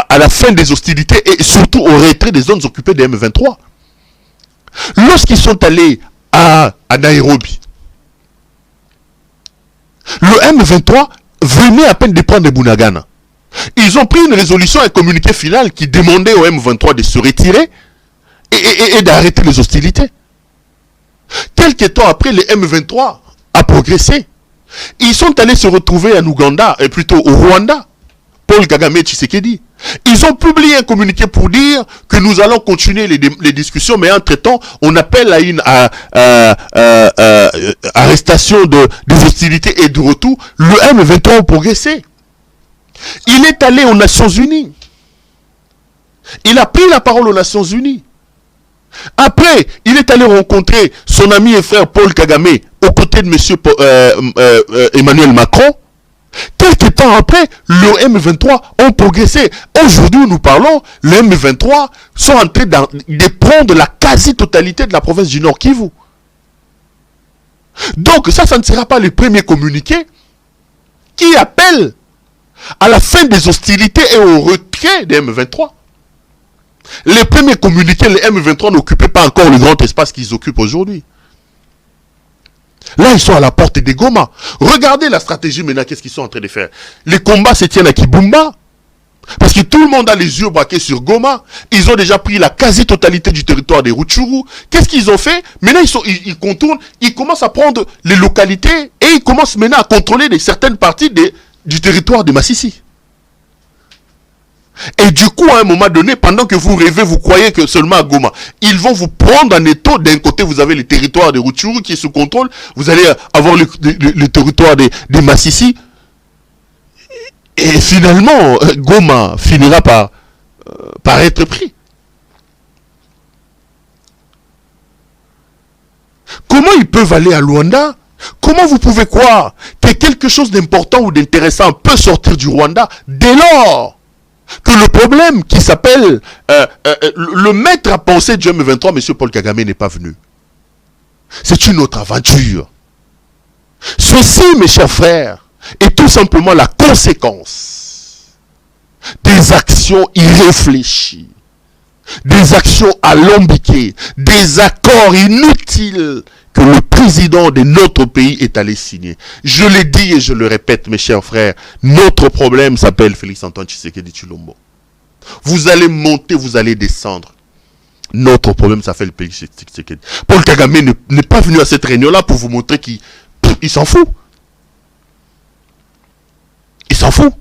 à la fin des hostilités et surtout au retrait des zones occupées des M23. Lorsqu'ils sont allés à Nairobi, le M23 venait à peine de prendre Bunagana. Ils ont pris une résolution, un communiqué final qui demandait au M23 de se retirer et d'arrêter les hostilités. Quelques temps après, le M23 a progressé. Ils sont allés se retrouver en Ouganda, et plutôt au Rwanda. Paul Kagame et Tshisekedi. Ils ont publié un communiqué pour dire que nous allons continuer les discussions, mais entre-temps, on appelle à une arrestation des hostilités et de retour. Le M23 a progressé. Il est allé aux Nations Unies. Il a pris la parole aux Nations Unies. Après, il est allé rencontrer son ami et frère Paul Kagame aux côtés de M. Emmanuel Macron. Quelques temps après, le M23 ont progressé. Aujourd'hui, nous parlons, le M23 sont en train de prendre la quasi-totalité de la province du Nord Kivu. Donc, ça ne sera pas le premier communiqué qui appelle à la fin des hostilités et au retrait des M23. Les premiers communiqués, les M23 n'occupaient pas encore le grand espace qu'ils occupent aujourd'hui. Là, ils sont à la porte des Goma. Regardez la stratégie maintenant, qu'est-ce qu'ils sont en train de faire. Les combats se tiennent à Kibumba. Parce que tout le monde a les yeux braqués sur Goma. Ils ont déjà pris la quasi-totalité du territoire des Rutshuru. Qu'est-ce qu'ils ont fait? Maintenant, ils contournent, ils commencent à prendre les localités et ils commencent maintenant à contrôler certaines parties du territoire de Massissi. Et du coup, à un moment donné, pendant que vous rêvez, vous croyez que seulement à Goma, ils vont vous prendre en étau. D'un côté, vous avez le territoire de Rutshuru qui est sous contrôle. Vous allez avoir le territoire des Massissi. Et finalement, Goma finira par être pris. Comment ils peuvent aller à Luanda? Comment vous pouvez croire que quelque chose d'important ou d'intéressant peut sortir du Rwanda dès lors que le problème qui s'appelle le maître à penser du M23, M. Paul Kagame, n'est pas venu? C'est une autre aventure. Ceci, mes chers frères, est tout simplement la conséquence des actions irréfléchies, des actions alambiquées, des accords inutiles que le président de notre pays est allé signer. Je l'ai dit et je le répète, mes chers frères, notre problème s'appelle Félix-Antoine Tshisekedi Tshilombo. Vous allez monter, vous allez descendre. Notre problème s'appelle Félix Tshisekedi. Paul Kagame n'est pas venu à cette réunion-là pour vous montrer qu'il s'en fout. Il s'en fout.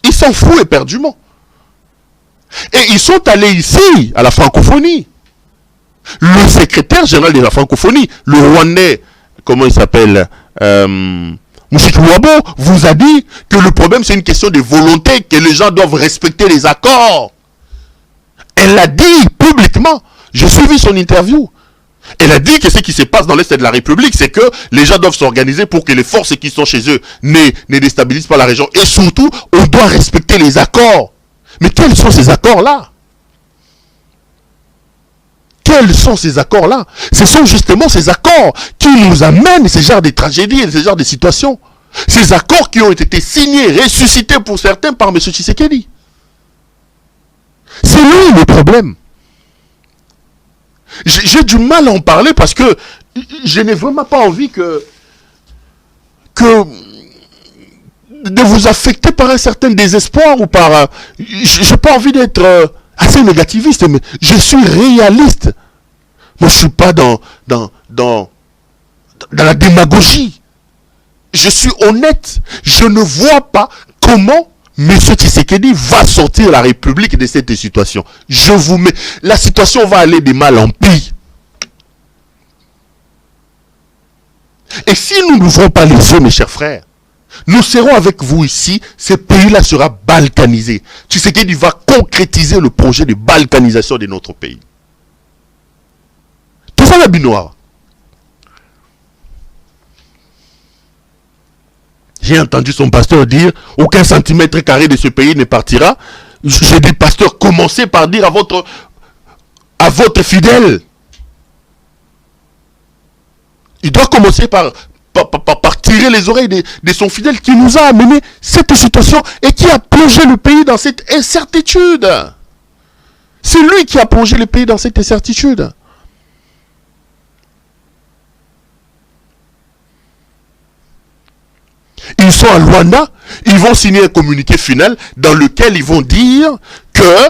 Il s'en fout éperdument. Et ils sont allés ici, à la francophonie. Le secrétaire général de la francophonie, le Rwandais, comment il s'appelle, Mushikiwabo, vous a dit que le problème c'est une question de volonté, que les gens doivent respecter les accords. Elle l'a dit publiquement. J'ai suivi son interview. Elle a dit que ce qui se passe dans l'Est de la République, c'est que les gens doivent s'organiser pour que les forces qui sont chez eux ne déstabilisent pas la région. Et surtout, on doit respecter les accords. Mais quels sont ces accords-là? Quels sont ces accords-là? Ce sont justement ces accords qui nous amènent ce genre de tragédies et ce genre de situations. Ces accords qui ont été signés, ressuscités pour certains par M. Tshisekedi. C'est lui le problème. J'ai du mal à en parler parce que je n'ai vraiment pas envie que de vous affecter par un certain désespoir ou par... je n'ai pas envie d'être assez négativiste, mais je suis réaliste. Moi, je ne suis pas dans la démagogie. Je suis honnête. Je ne vois pas comment M. Tshisekedi va sortir la République de cette situation. Je vous mets... La situation va aller de mal en pire. Et si nous n'ouvrons pas les yeux, mes chers frères, nous serons avec vous ici, ce pays-là sera balkanisé. Tshisekedi va concrétiser le projet de balkanisation de notre pays. Tout ça, la binoire. J'ai entendu son pasteur dire, aucun centimètre carré de ce pays ne partira. J'ai dit, pasteur, commencez par dire à votre fidèle. Il doit commencer par tirer les oreilles de son fidèle qui nous a amené cette situation et qui a plongé le pays dans cette incertitude. C'est lui qui a plongé le pays dans cette incertitude. Ils sont à Luanda, ils vont signer un communiqué final dans lequel ils vont dire que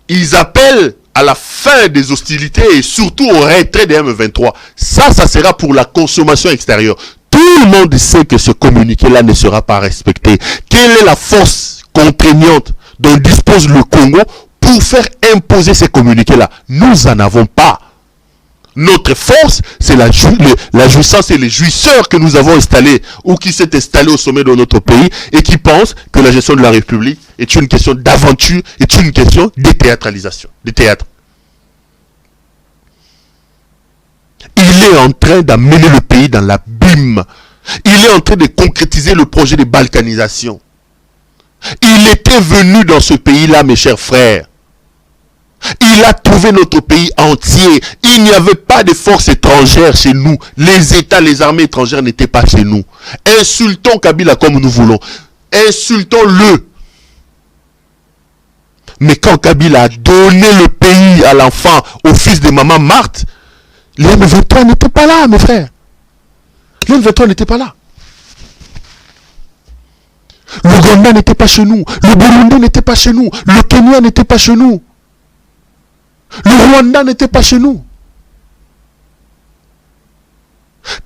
ils appellent à la fin des hostilités et surtout au retrait des M23. Ça sera pour la consommation extérieure. Tout le monde sait que ce communiqué-là ne sera pas respecté. Quelle est la force contraignante dont dispose le Congo pour faire imposer ces communiqués-là? Nous n'en avons pas. Notre force, c'est la jouissance et les jouisseurs que nous avons installés ou qui s'est installé au sommet de notre pays et qui pensent que la gestion de la République est une question d'aventure, est une question de théâtralisation, de théâtre. Il est en train d'amener le pays dans l'abîme. Il est en train de concrétiser le projet de balkanisation. Il était venu dans ce pays-là, mes chers frères. Il a trouvé notre pays entier. Il n'y avait pas de forces étrangères chez nous. Les États, les armées étrangères n'étaient pas chez nous. Insultons Kabila comme nous voulons. Insultons-le. Mais quand Kabila a donné le pays à l'enfant, au fils de maman Marthe, les M23 n'étaient pas là, mes frères. Les M23 n'étaient pas là. L'Ouganda n'était pas chez nous. Le Burundi n'était pas chez nous. Le Kenya n'était pas chez nous. Le Rwanda n'était pas chez nous.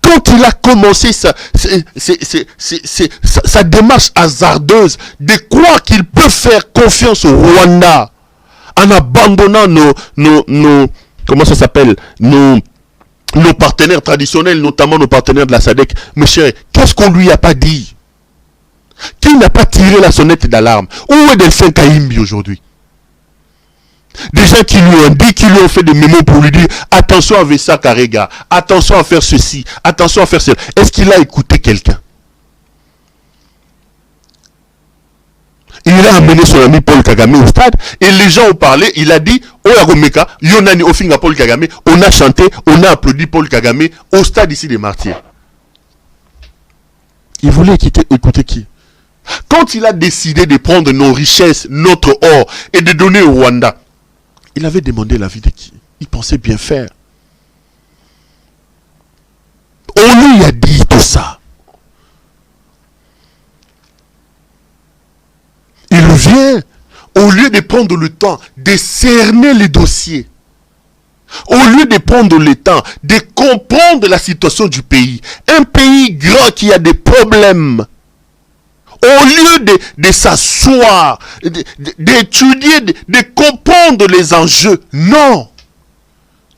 Quand il a commencé sa démarche hasardeuse de croire qu'il peut faire confiance au Rwanda en abandonnant comment ça s'appelle, nos partenaires traditionnels, notamment nos partenaires de la SADC, mes chers, qu'est-ce qu'on lui a pas dit? Qui n'a pas tiré la sonnette d'alarme? Où est Delphin Kaimbi aujourd'hui? Des gens qui lui ont dit, qui lui ont fait des mémos pour lui dire attention à Vessa Karega, attention à faire ceci, attention à faire cela. Est-ce qu'il a écouté quelqu'un? Il a amené son ami Paul Kagame au stade et les gens ont parlé. Il a dit Oyagomeka, Yonani Ofinga Paul Kagame. On a chanté, on a applaudi Paul Kagame au stade ici des Martyrs. Il voulait écouter qui? Quand il a décidé de prendre nos richesses, notre or et de donner au Rwanda, il avait demandé l'avis de qui? Il pensait bien faire. On lui a dit tout ça. Il vient, au lieu de prendre le temps de cerner les dossiers, au lieu de prendre le temps de comprendre la situation du pays, un pays grand qui a des problèmes, au lieu de s'asseoir, d'étudier, de comprendre les enjeux, non,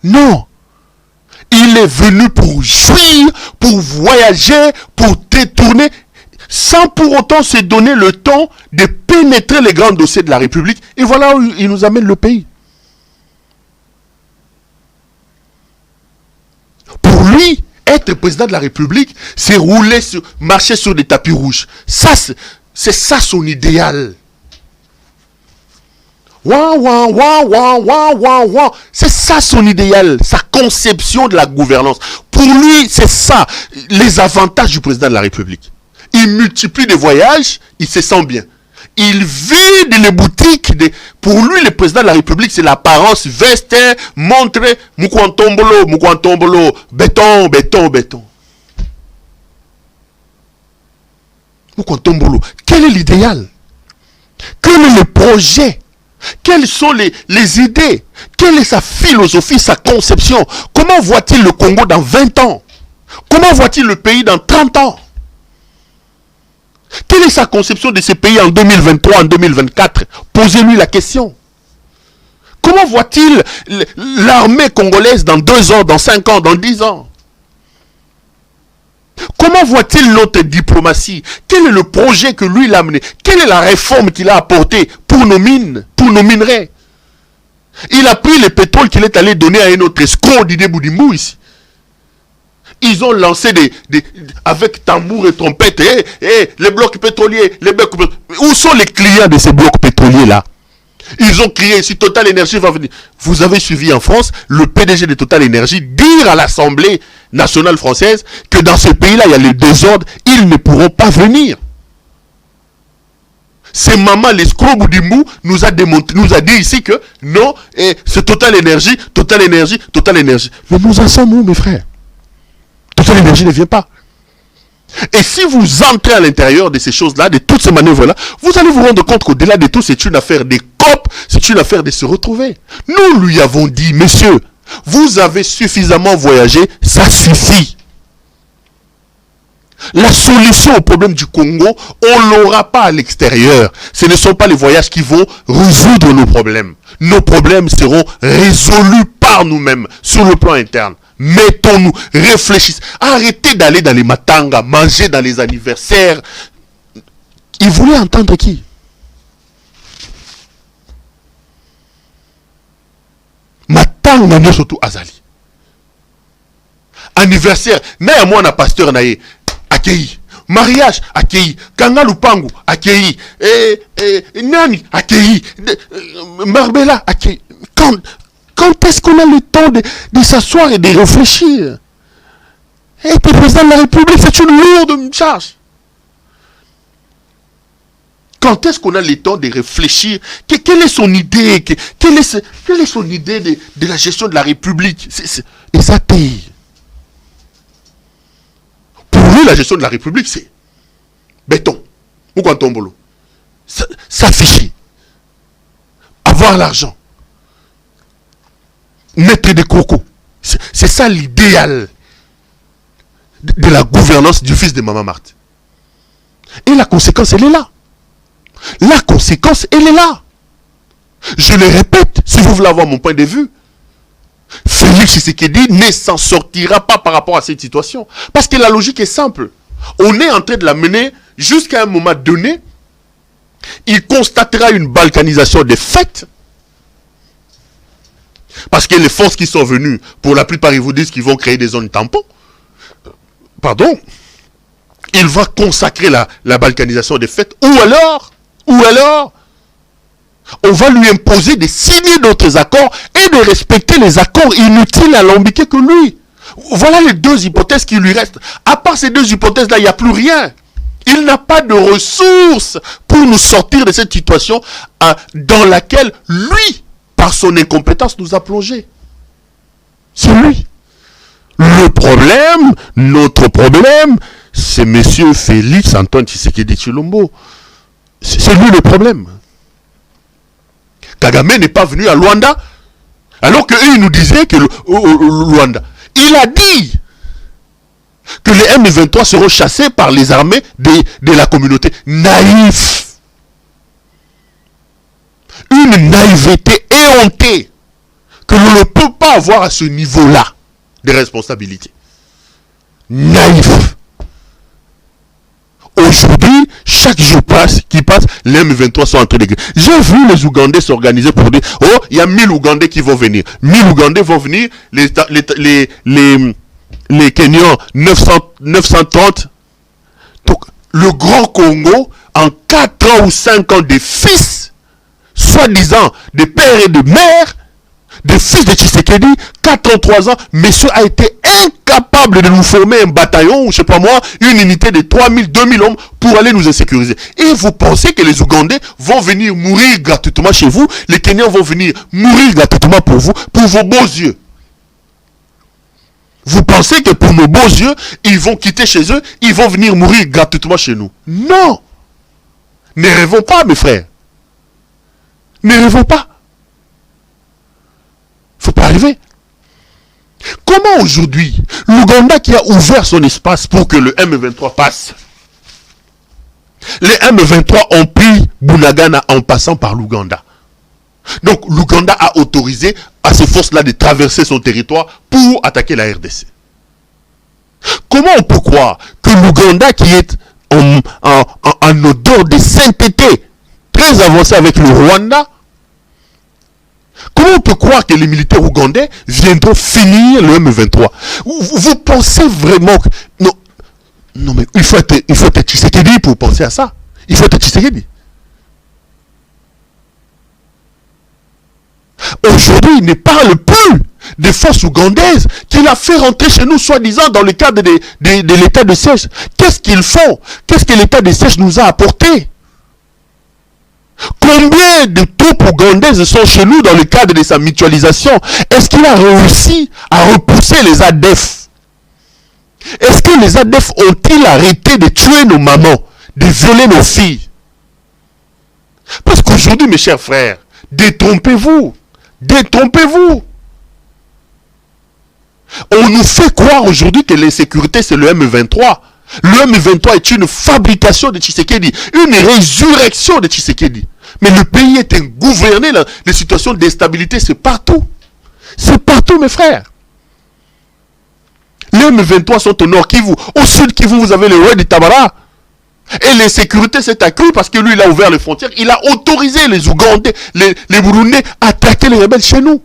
non. Il est venu pour jouir, pour voyager, pour détourner, sans pour autant se donner le temps de pénétrer les grands dossiers de la République. Et voilà où il nous amène le pays. Pour lui, être président de la République, c'est marcher sur des tapis rouges. Ça, c'est ça son idéal. C'est ça son idéal, sa conception de la gouvernance. Pour lui, c'est ça, les avantages du président de la République. Il multiplie des voyages, il se sent bien. Il vide les boutiques. Pour lui, le président de la République, c'est l'apparence, veste, montre, moukouantombolo, béton, béton, béton. Moukouantombolo. Quel est l'idéal? Quel est le projet? Quelles sont les idées? Quelle est sa philosophie, sa conception? Comment voit-il le Congo dans 20 ans? Comment voit-il le pays dans 30 ans? Quelle est sa conception de ce pays en 2023, en 2024? Posez-lui la question. Comment voit-il l'armée congolaise dans 2 ans, dans 5 ans, dans 10 ans? Comment voit-il notre diplomatie? Quel est le projet que lui l'a amené? Quelle est la réforme qu'il a apportée pour nos mines, pour nos minerais? Il a pris le pétrole qu'il est allé donner à un autre escroc d'Idé Boudimou ici. Ils ont lancé avec tambour et trompette, les blocs pétroliers, Où sont les clients de ces blocs pétroliers-là? Ils ont crié, si Total Énergie va venir. Vous avez suivi en France, le PDG de Total Énergie dire à l'Assemblée nationale française que dans ce pays-là, il y a le désordre, ils ne pourront pas venir. C'est Maman l'escroc Boudimou nous a dit ici que non, c'est Total Énergie, Total Énergie, Total Énergie. Mais nous en sommes où, mes frères? Total Énergie ne vient pas. Et si vous entrez à l'intérieur de ces choses-là, de toutes ces manœuvres-là, vous allez vous rendre compte qu'au-delà de tout, c'est une affaire des copes, c'est une affaire de se retrouver. Nous lui avons dit, monsieur, vous avez suffisamment voyagé, ça suffit. La solution au problème du Congo, on ne l'aura pas à l'extérieur. Ce ne sont pas les voyages qui vont résoudre nos problèmes. Nos problèmes seront résolus par nous-mêmes, sur le plan interne. Mettons-nous, réfléchissons. Arrêtez d'aller dans les matangas, manger dans les anniversaires. Ils voulaient entendre qui? Matanga nyo surtout Azali. Anniversaire, na moi na pasteur nae. Accueilli. Mariage, accueilli. Kanga Lupangu, accueilli. Nani, accueilli. Marbella, accueilli. Quand est-ce qu'on a le temps de s'asseoir et de réfléchir? Être président de la République, c'est une lourde charge. Quand est-ce qu'on a le temps de réfléchir? Quelle est son idée? Quelle est son idée de la gestion de la République? Et ça paye. Pour lui, la gestion de la République, c'est béton. Ou quand on boulot. S'afficher. Avoir l'argent. Mettre des crocos. C'est ça l'idéal de la gouvernance du fils de Maman Marthe. Et la conséquence, elle est là. La conséquence, elle est là. Je le répète, si vous voulez avoir mon point de vue, Félix Tshisekedi ne s'en sortira pas par rapport à cette situation. Parce que la logique est simple. On est en train de la mener jusqu'à un moment donné. Il constatera une balkanisation des faits. Parce que les forces qui sont venues, pour la plupart, ils vous disent qu'ils vont créer des zones tampons. Pardon. Il va consacrer la balkanisation des faits. Ou alors, on va lui imposer de signer d'autres accords et de respecter les accords inutiles à alambiqués que lui. Voilà les deux hypothèses qui lui restent. À part ces deux hypothèses-là, il n'y a plus rien. Il n'a pas de ressources pour nous sortir de cette situation dans laquelle lui, par son incompétence, nous a plongés. C'est lui. Le problème, notre problème, c'est monsieur Félix Antoine Tshisekedi Tshilombo. C'est lui le problème. Kagame n'est pas venu à Luanda, alors qu'eux, ils nous disaient que Luanda. Il a dit que les M23 seront chassés par les armées de la communauté. Naïf. Une naïveté éhontée que l'on ne peut pas avoir à ce niveau-là de responsabilité. Naïf. Aujourd'hui, chaque jour qui passe, les M23 sont en train de... J'ai vu les Ougandais s'organiser pour dire, oh, il y a 1000 Ougandais qui vont venir. 1000 Ougandais vont venir, les Kenyans, 930. Donc, le Grand Congo, en 4 ans ou 5 ans de fils, soi-disant de pères et de mères, des fils de Tshisekedi, 43 ans, monsieur a été incapable de nous former un bataillon, ou je sais pas moi, une unité de 3000, 2000 hommes pour aller nous insécuriser. Et vous pensez que les Ougandais vont venir mourir gratuitement chez vous, les Kenyans vont venir mourir gratuitement pour vous, pour vos beaux yeux. Vous pensez que pour nos beaux yeux, ils vont quitter chez eux, ils vont venir mourir gratuitement chez nous. Non! Ne rêvons pas, mes frères. Ne rêvons pas. Faut pas arriver. Comment aujourd'hui, l'Ouganda qui a ouvert son espace pour que le M23 passe, les M23 ont pris Bunagana en passant par l'Ouganda. Donc l'Ouganda a autorisé à ces forces-là de traverser son territoire pour attaquer la RDC. Comment on peut croire que l'Ouganda qui est en odeur de sainteté, très avancé avec le Rwanda, comment on peut croire que les militaires ougandais viendront finir le M23? Vous pensez vraiment que... Non mais il faut être Tshisekedi pour penser à ça. Il faut être Tshisekedi. Aujourd'hui, il ne parle plus des forces ougandaises qu'il a fait rentrer chez nous, soi-disant, dans le cadre de l'état de siège. Qu'est-ce qu'ils font? Qu'est-ce que l'état de siège nous a apporté? Combien de troupes ougandaises sont chez nous dans le cadre de sa mutualisation? Est-ce qu'il a réussi à repousser les ADF? Est-ce que les ADF ont-ils arrêté de tuer nos mamans, de violer nos filles? Parce qu'aujourd'hui, mes chers frères, détrompez-vous. Détrompez-vous. On nous fait croire aujourd'hui que l'insécurité, c'est le M23. Le M23 est une fabrication de Tshisekedi, une résurrection de Tshisekedi. Mais le pays est gouverné, les situations d'instabilité, c'est partout. C'est partout, mes frères. Les M23 sont au nord Kivu. Au sud Kivu, vous avez le roi de Tabara. Et l'insécurité s'est accrue parce que lui, il a ouvert les frontières. Il a autorisé les Ougandais, les Burundais à attaquer les rebelles chez nous.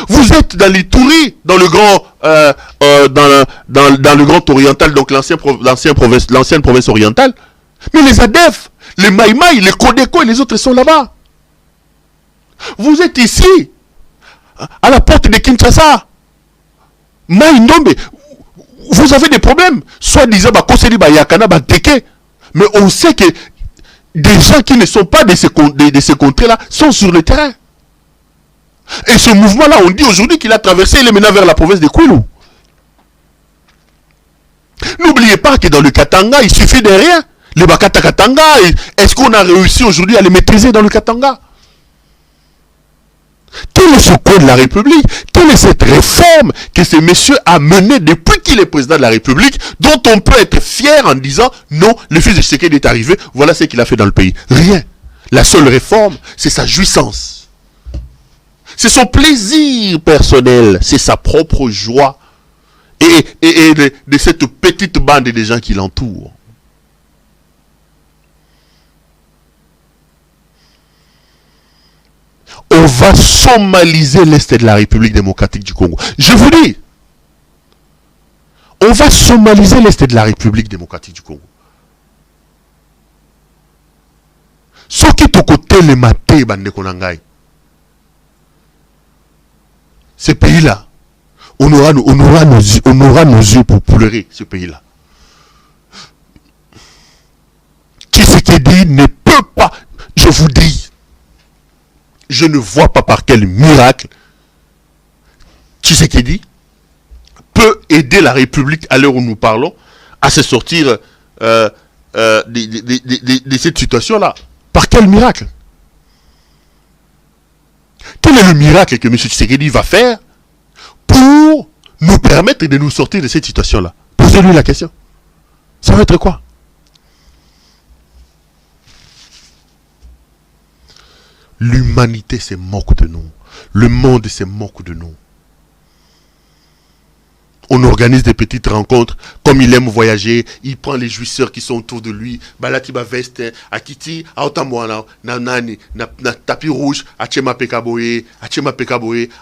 Vous êtes dans l'Ituri, dans le grand, dans le grand oriental, donc l'ancienne province orientale. Mais les ADF, les Maïmaï, les Kodeko et les autres sont là-bas. Vous êtes ici, à la porte de Kinshasa. Maïndombe, vous avez des problèmes. Soit disant, Yakana, Teke. Mais on sait que des gens qui ne sont pas de ces contrées-là sont sur le terrain. Et ce mouvement-là, on dit aujourd'hui qu'il a traversé, il est maintenant vers la province de Kwilu. N'oubliez pas que dans le Katanga, il suffit de rien. Les Bakata Katanga, est-ce qu'on a réussi aujourd'hui à les maîtriser dans le Katanga? Quel est ce code de la République? Quelle est cette réforme que ce monsieur a menée depuis qu'il est président de la République, dont on peut être fier en disant non, le fils de Tshisekedi est arrivé, voilà ce qu'il a fait dans le pays? Rien. La seule réforme, c'est sa jouissance. C'est son plaisir personnel, c'est sa propre joie et de cette petite bande de gens qui l'entourent. On va somaliser l'Est de la République démocratique du Congo. Je vous dis, on va somaliser l'Est de la République démocratique du Congo. Ce qui est au côté le maté, bande konangai. Ce pays-là, on aura nos yeux pour pleurer, ce pays-là. Tshisekedi ne peut pas, je vous dis, je ne vois pas par quel miracle Tshisekedi peut aider la République à l'heure où nous parlons à se sortir de cette situation-là. Par quel miracle? Quel est le miracle que M. Tshisekedi va faire pour nous permettre de nous sortir de cette situation-là? Posez-lui la question. Ça va être quoi? L'humanité se moque de nous. Le monde se moque de nous. On organise des petites rencontres. Comme il aime voyager, il prend les jouisseurs qui sont autour de lui. Balatiba veste, Akiti, Aotamwana, Nanani, na tapis rouge, Achema Pekaboye,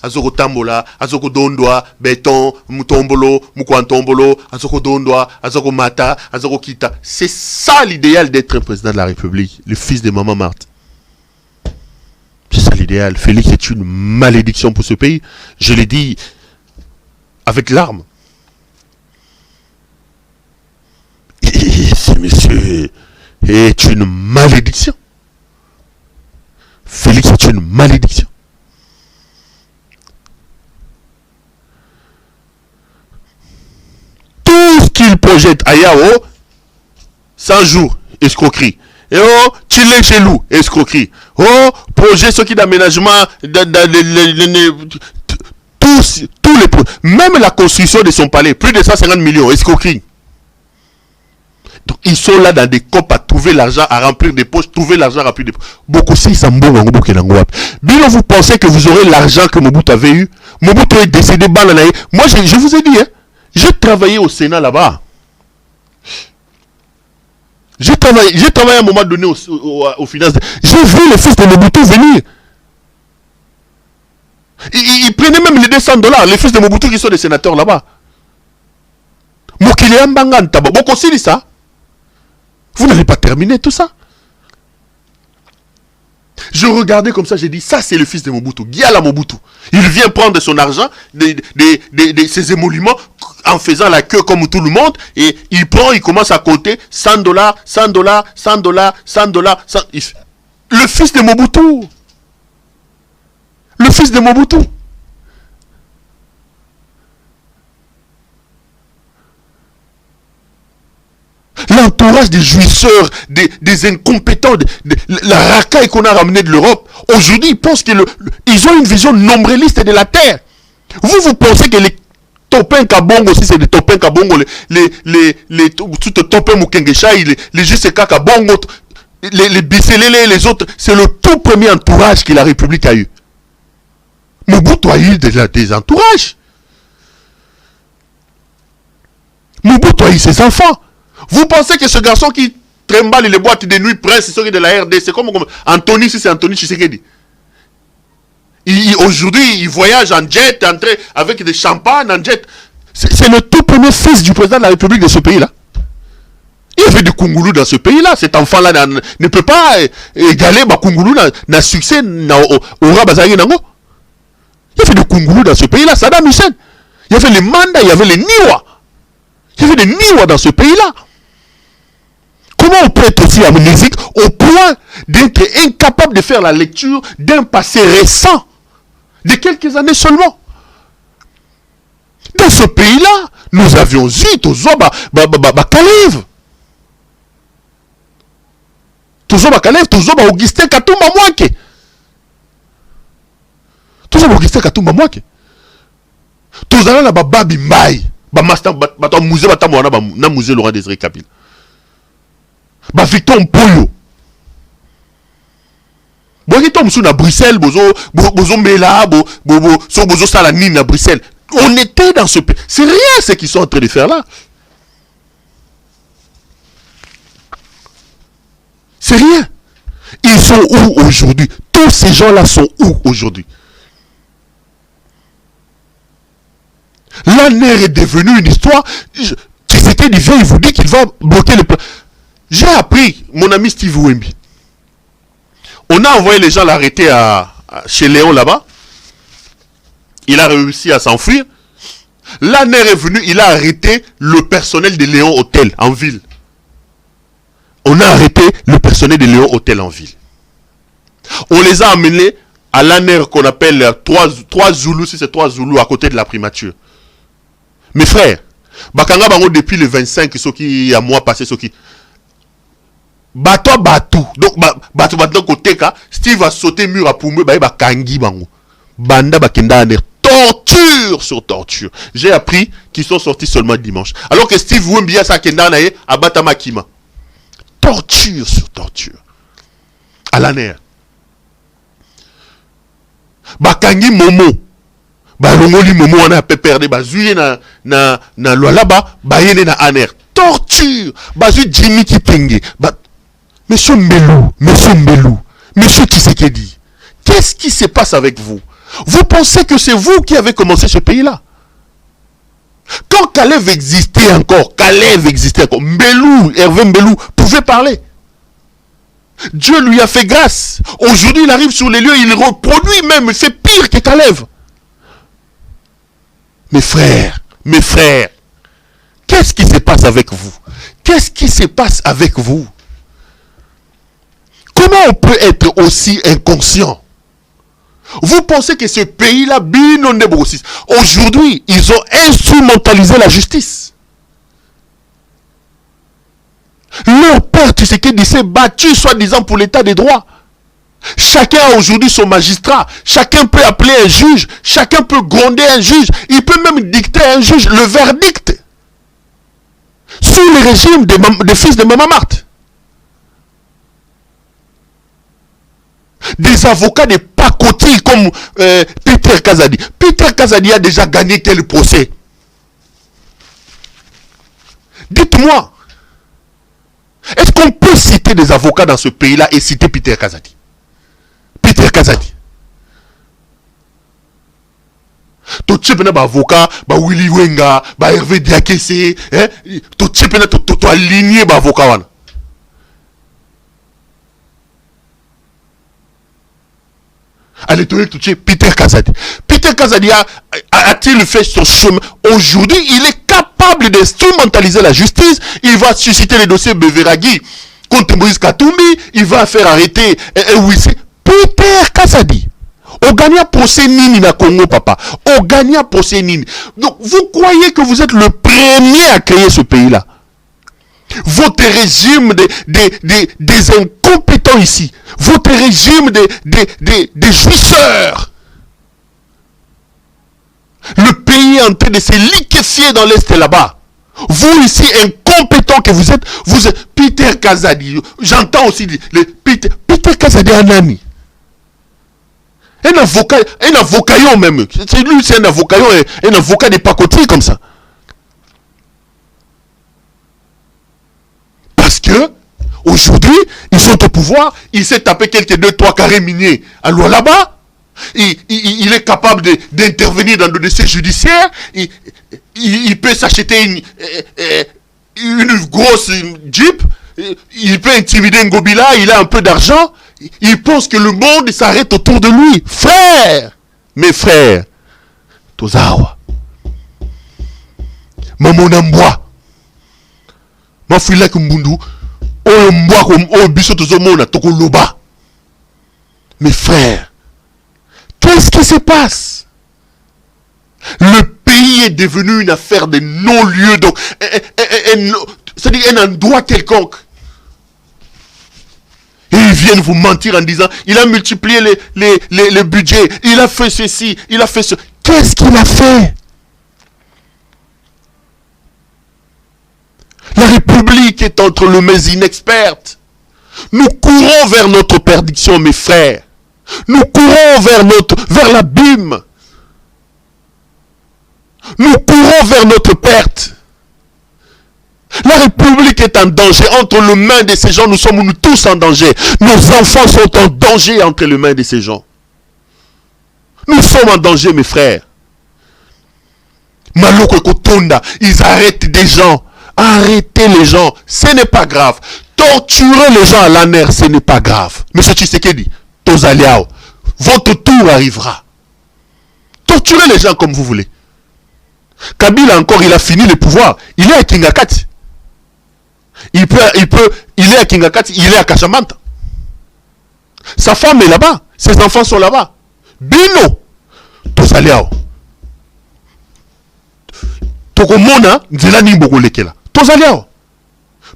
Azoko Tambola, Azoko Dondwa, Béton, Mutombolo, Mukwantombolo, Azoko Dondwa, Azoko Mata, Azoko Kita. C'est ça l'idéal d'être un président de la République, le fils de Maman Marthe. C'est ça l'idéal. Félix est une malédiction pour ce pays. Je l'ai dit avec larmes. Et ce monsieur est une malédiction. Félix est une malédiction. Tout ce qu'il projette à Yao, 100 jours, escroquerie. Et oh, Chile chez nous, escroquerie. Oh, projet ce qui d'aménagement, tous les même la construction de son palais, plus de 150 millions, escroquerie. Donc ils sont là dans des copes à trouver l'argent, à remplir des poches, trouver l'argent à remplir des poches. Beaucoup si ça me Bilo, vous pensez que vous aurez l'argent que Mobutu avait eu? Mobutu est décédé, moi je vous ai dit, hein, j'ai travaillé au Sénat là-bas. J'ai travaillé à un moment donné aux finances. J'ai vu les fils de Mobutu venir. Ils prenaient même les $200, les fils de Mobutu qui sont des sénateurs là-bas. Mokile Mbangan Taba. Bon, considérez ça. Vous n'allez pas terminer tout ça. Je regardais comme ça, j'ai dit, ça c'est le fils de Mobutu, Giala Mobutu. Il vient prendre son argent, ses émoluments, en faisant la queue comme tout le monde, et il prend, il commence à compter $100, $100, $100, $100. Le fils de Mobutu. Le fils de Mobutu. L'entourage des jouisseurs, des incompétents, la racaille qu'on a ramenée de l'Europe, aujourd'hui, ils pensent qu'ils ont une vision nombriliste de la terre. Vous pensez que Topin Kabongo, si c'est des Topin Kabongo, les tout Topin Mukengesha, les JCK Kabongo, les Bisselele, les autres, c'est le tout premier entourage que la République a eu. Mobutu a eu des entourages. Mobutu a eu ses enfants. Vous pensez que ce garçon qui trimballe les boîtes de nuit prince, c'est de la RD, c'est comme Anthony, si c'est Anthony Tshisekedi. Aujourd'hui, il voyage en jet, avec des champagnes en jet. C'est le tout premier fils du président de la République de ce pays-là. Il y avait du Kungulu dans ce pays-là. Cet enfant-là ne peut pas égaler Kungulu dans le succès au Rabazari Nango. Il y avait du Kungulu dans ce pays-là. Saddam Hussein. Il y avait les Manda, il y avait les Niwa. Il y avait des Niwa dans ce pays-là. Comment on peut être aussi amnésique au point d'être incapable de faire la lecture d'un passé récent, de quelques années seulement? Dans ce pays-là, nous avions eu Tozoba Kalev. Tozoba Kalev, Tozoba Augustin Katumba Mwake. Tozoba Augustin Katumba Mwake. Tozala na Babi Mbaye. Bamasta bato musée batamwana na musée Laurent Désiré Kabila. Victor Mpoyo. Boyeto msou na Bruxelles, bozo mela, bozo salanine à Bruxelles. On était dans ce pays. C'est rien ce qu'ils sont en train de faire là. C'est rien. Ils sont où aujourd'hui? Tous ces gens-là sont où aujourd'hui? L'ANER est devenue une histoire. Tshisekedi vient, il vous dit qu'il va bloquer le plan. J'ai appris, mon ami Steve Wemby. On a envoyé les gens l'arrêter chez Léon là-bas. Il a réussi à s'enfuir. L'ANER est venu, il a arrêté le personnel de Léon Hôtel en ville. On a arrêté le personnel de Léon Hôtel en ville. On les a amenés à l'ANER qu'on appelle 3 Zoulous, si c'est 3 Zoulous à côté de la primature. Mes frères, Bakanga Bango depuis le 25, ce qui a mois passé, ce qui. Bato. Donc, bato côté ka, Steve a sauté mur à Poumé, ba kangi bango. Banda bakenda aner. Torture sur torture. J'ai appris qu'ils sont sortis seulement dimanche. Alors que Steve Wembia sa kenda nae à Batamakima. Torture sur torture. À l'ANER. Bakangi Momo. Balongoli Momo on a perdre bazuye na Lualaba, bayene na ANER. Torture. Bazu Jimmy Kitenge. Monsieur Mbelou, Monsieur Tshisekedi, qu'est-ce qui se passe avec vous? Vous pensez que c'est vous qui avez commencé ce pays-là? Quand Kalev existait encore, Mbelou, Hervé Mbelou pouvait parler. Dieu lui a fait grâce. Aujourd'hui, il arrive sur les lieux, il reproduit même, il fait pire que Kalev. Mes frères, qu'est-ce qui se passe avec vous? Qu'est-ce qui se passe avec vous? Comment on peut être aussi inconscient? Vous pensez que ce pays-là, aujourd'hui, ils ont instrumentalisé la justice. Leur père, tu sais qu'il s'est battu, soi-disant, pour l'état des droits. Chacun a aujourd'hui son magistrat. Chacun peut appeler un juge. Chacun peut gronder un juge. Il peut même dicter à un juge le verdict. Sous le régime des fils de Maman Marthe. Des avocats de pacotille comme Peter Kazadi. Peter Kazadi a déjà gagné quel procès? Dites-moi, est-ce qu'on peut citer des avocats dans ce pays-là et citer Peter Kazadi? Peter Kazadi. To tchepena ba avocat, ba Willy Wenga, ba Hervé Diakese, to tchepena to aligner ba avocat wana. Allez, Peter Kazadi. Peter Kazadi a-t-il fait son chemin? Aujourd'hui, il est capable d'instrumentaliser la justice. Il va susciter les dossiers Beveragi contre Moïse Katumbi. Il va faire arrêter Peter Kazadi. On gagne un procès Nini na Congo, papa. On gagne un procès Nini. Donc, vous croyez que vous êtes le premier à créer ce pays-là? Votre régime des incompétents ici. Votre régime des jouisseurs. Le pays est en train de se liquéfier dans l'Est là-bas. Vous ici, incompétents que vous êtes Peter Kazadi. J'entends aussi Peter Kazadi Anani. Un avocat même. C'est lui, c'est un avocat de pacotier comme ça. Parce que, aujourd'hui, ils sont au pouvoir, il s'est tapé quelques 2-3 carrés miniers à là-bas. Il est capable d'intervenir dans le dossier judiciaire. Il peut s'acheter une grosse Jeep. Il peut intimider Ngobila. Il a un peu d'argent. Il pense que le monde s'arrête autour de lui. Frère, mes frères, Tozawa, Mamonamboa, Mafila Kumbundu, Oyomboa comme Obiso Tozomona, Tokoloba. Mes frères, qu'est-ce qui se passe? Le pays est devenu une affaire de non-lieu, donc c'est-à-dire un endroit quelconque. Et ils viennent vous mentir en disant, il a multiplié les budgets, il a fait ceci, il a fait ce. Qu'est-ce qu'il a fait? La République est entre les mains inexpertes. Nous courons vers notre perdition, mes frères. Nous courons vers l'abîme. Nous courons vers notre perte. La République est en danger. Entre les mains de ces gens, nous sommes tous en danger. Nos enfants sont en danger entre les mains de ces gens. Nous sommes en danger, mes frères. Maloko et Kotonda, ils arrêtent des gens. Arrêtez les gens, ce n'est pas grave. Torturer les gens à la nerf, ce n'est pas grave. Monsieur Tshisekedi, Tozaliao, votre tour arrivera. Torturez les gens comme vous voulez. Kabila encore, il a fini le pouvoir. Il est à Kingakati. Il est à Kingakati, il est à Kashamanta. Sa femme est là-bas, ses enfants sont là-bas. Bino, Tozaliao. Tokomona, Nzela Nimboko Lekela. Tozaliao.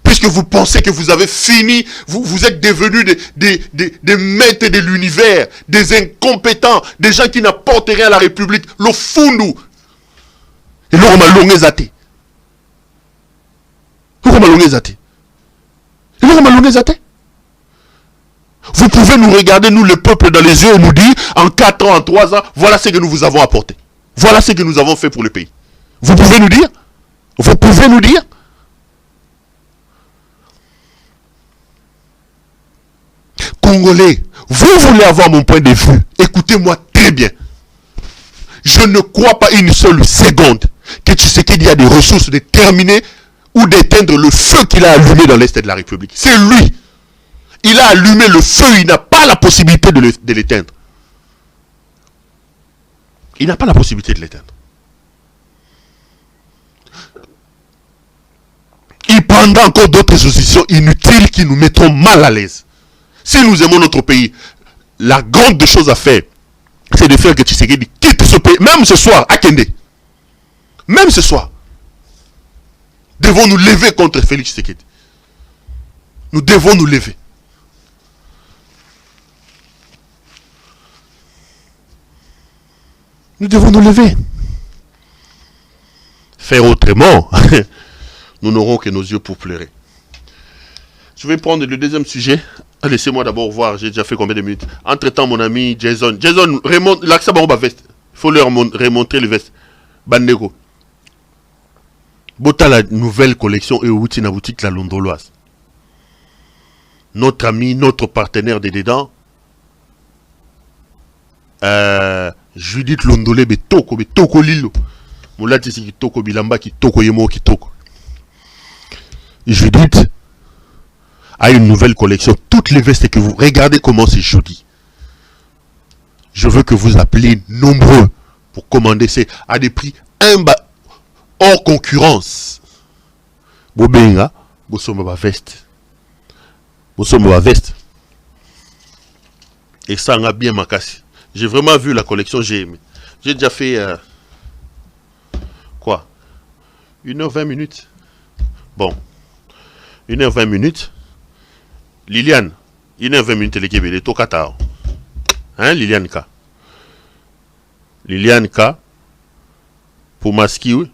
Puisque vous pensez que vous avez fini, vous êtes devenus des maîtres de l'univers, des incompétents, des gens qui n'apportent rien à la République. Le fundu. Et l'on m'a longé zate. Vous pouvez nous regarder, nous le peuple, dans les yeux et nous dire, en 4 ans, en 3 ans, voilà ce que nous vous avons apporté. Voilà ce que nous avons fait pour le pays. Vous pouvez nous dire? Vous pouvez nous dire? Congolais, vous voulez avoir mon point de vue? Écoutez-moi très bien. Je ne crois pas une seule seconde que Tshisekedi a des ressources de terminer ou d'éteindre le feu qu'il a allumé dans l'Est de la République. C'est lui. Il a allumé le feu, il n'a pas la possibilité de l'éteindre. Il n'a pas la possibilité de l'éteindre. Il prendra encore d'autres positions inutiles qui nous mettront mal à l'aise. Si nous aimons notre pays, la grande chose à faire, c'est de faire que Tshisekedi quitte ce pays, même ce soir, à Kende. Même ce soir. Devons nous lever contre Félix Tshisekedi. Nous devons nous lever. Nous devons nous lever. Faire autrement, nous n'aurons que nos yeux pour pleurer. Je vais prendre le deuxième sujet. Laissez-moi d'abord voir, j'ai déjà fait combien de minutes. Entre-temps, mon ami Jason. Jason, remonte l'accès à veste. Il faut leur remontrer le veste. Bandego. Bota la nouvelle collection et outil na boutique la Londoloise. Notre ami, notre partenaire de dedans. Judith Londolé betoko lilo. Moulati si kitoko bilamba kitoko yemo kitoko. Judith a une nouvelle collection. Toutes les vestes que vous regardez comment c'est joli. Je veux que vous appeliez nombreux pour commander. C'est à des prix hors concurrence. Bobenga, bosomba veste. Bosomba veste. Et ça en a bien makasi. J'ai vraiment vu la collection, j'ai aimé. J'ai déjà fait quoi 1h20 minutes. Bon. 1h20 minutes. Liliane, 1h20 minutes les Québécois, Tokata. Hein, Liliane K. Liliane K. pour Maski, oui,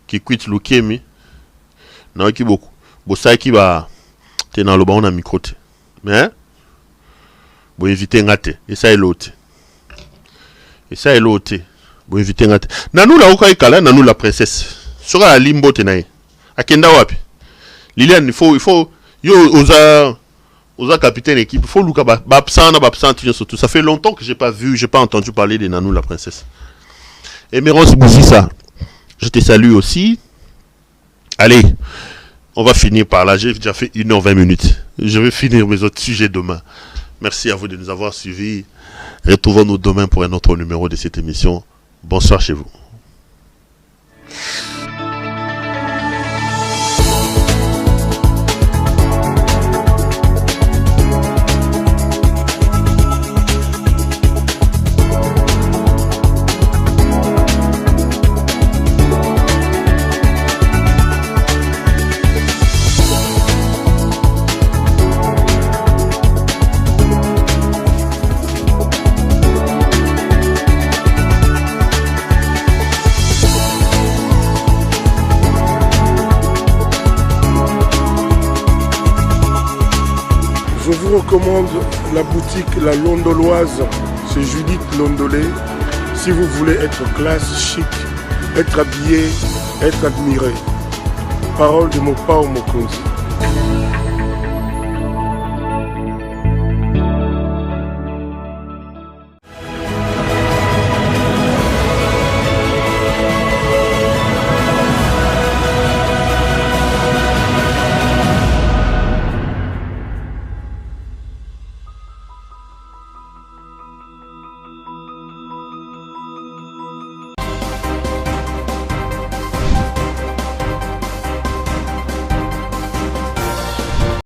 qui quitte Lukemi. Non, qui beaucoup. Bon, ça qui va. T'es dans le bas, on a micro. Mais, bon, éviter ngate. Et ça est l'autre. Et ça est l'autre. Bon, éviter ngate. Nanou la oka ikala, nanou la princesse. Sera la limbo tenaye. Akenda wapi. Liliane, il faut. Yo, oza capitaine équipe. Il faut Luka babsan, surtout. Ça fait longtemps que j'ai pas entendu parler de Nanou la princesse. Et Mérance Bouzissa, je te salue aussi. Allez, on va finir par là. J'ai déjà fait 1h20 minutes. Je vais finir mes autres sujets demain. Merci à vous de nous avoir suivis. Retrouvons-nous demain pour un autre numéro de cette émission. Bonsoir chez vous. Je vous recommande la boutique La Londoloise, c'est Judith Londolé. Si vous voulez être classe, chic, être habillé, être admiré. Parole de mon Pao Mokonzi.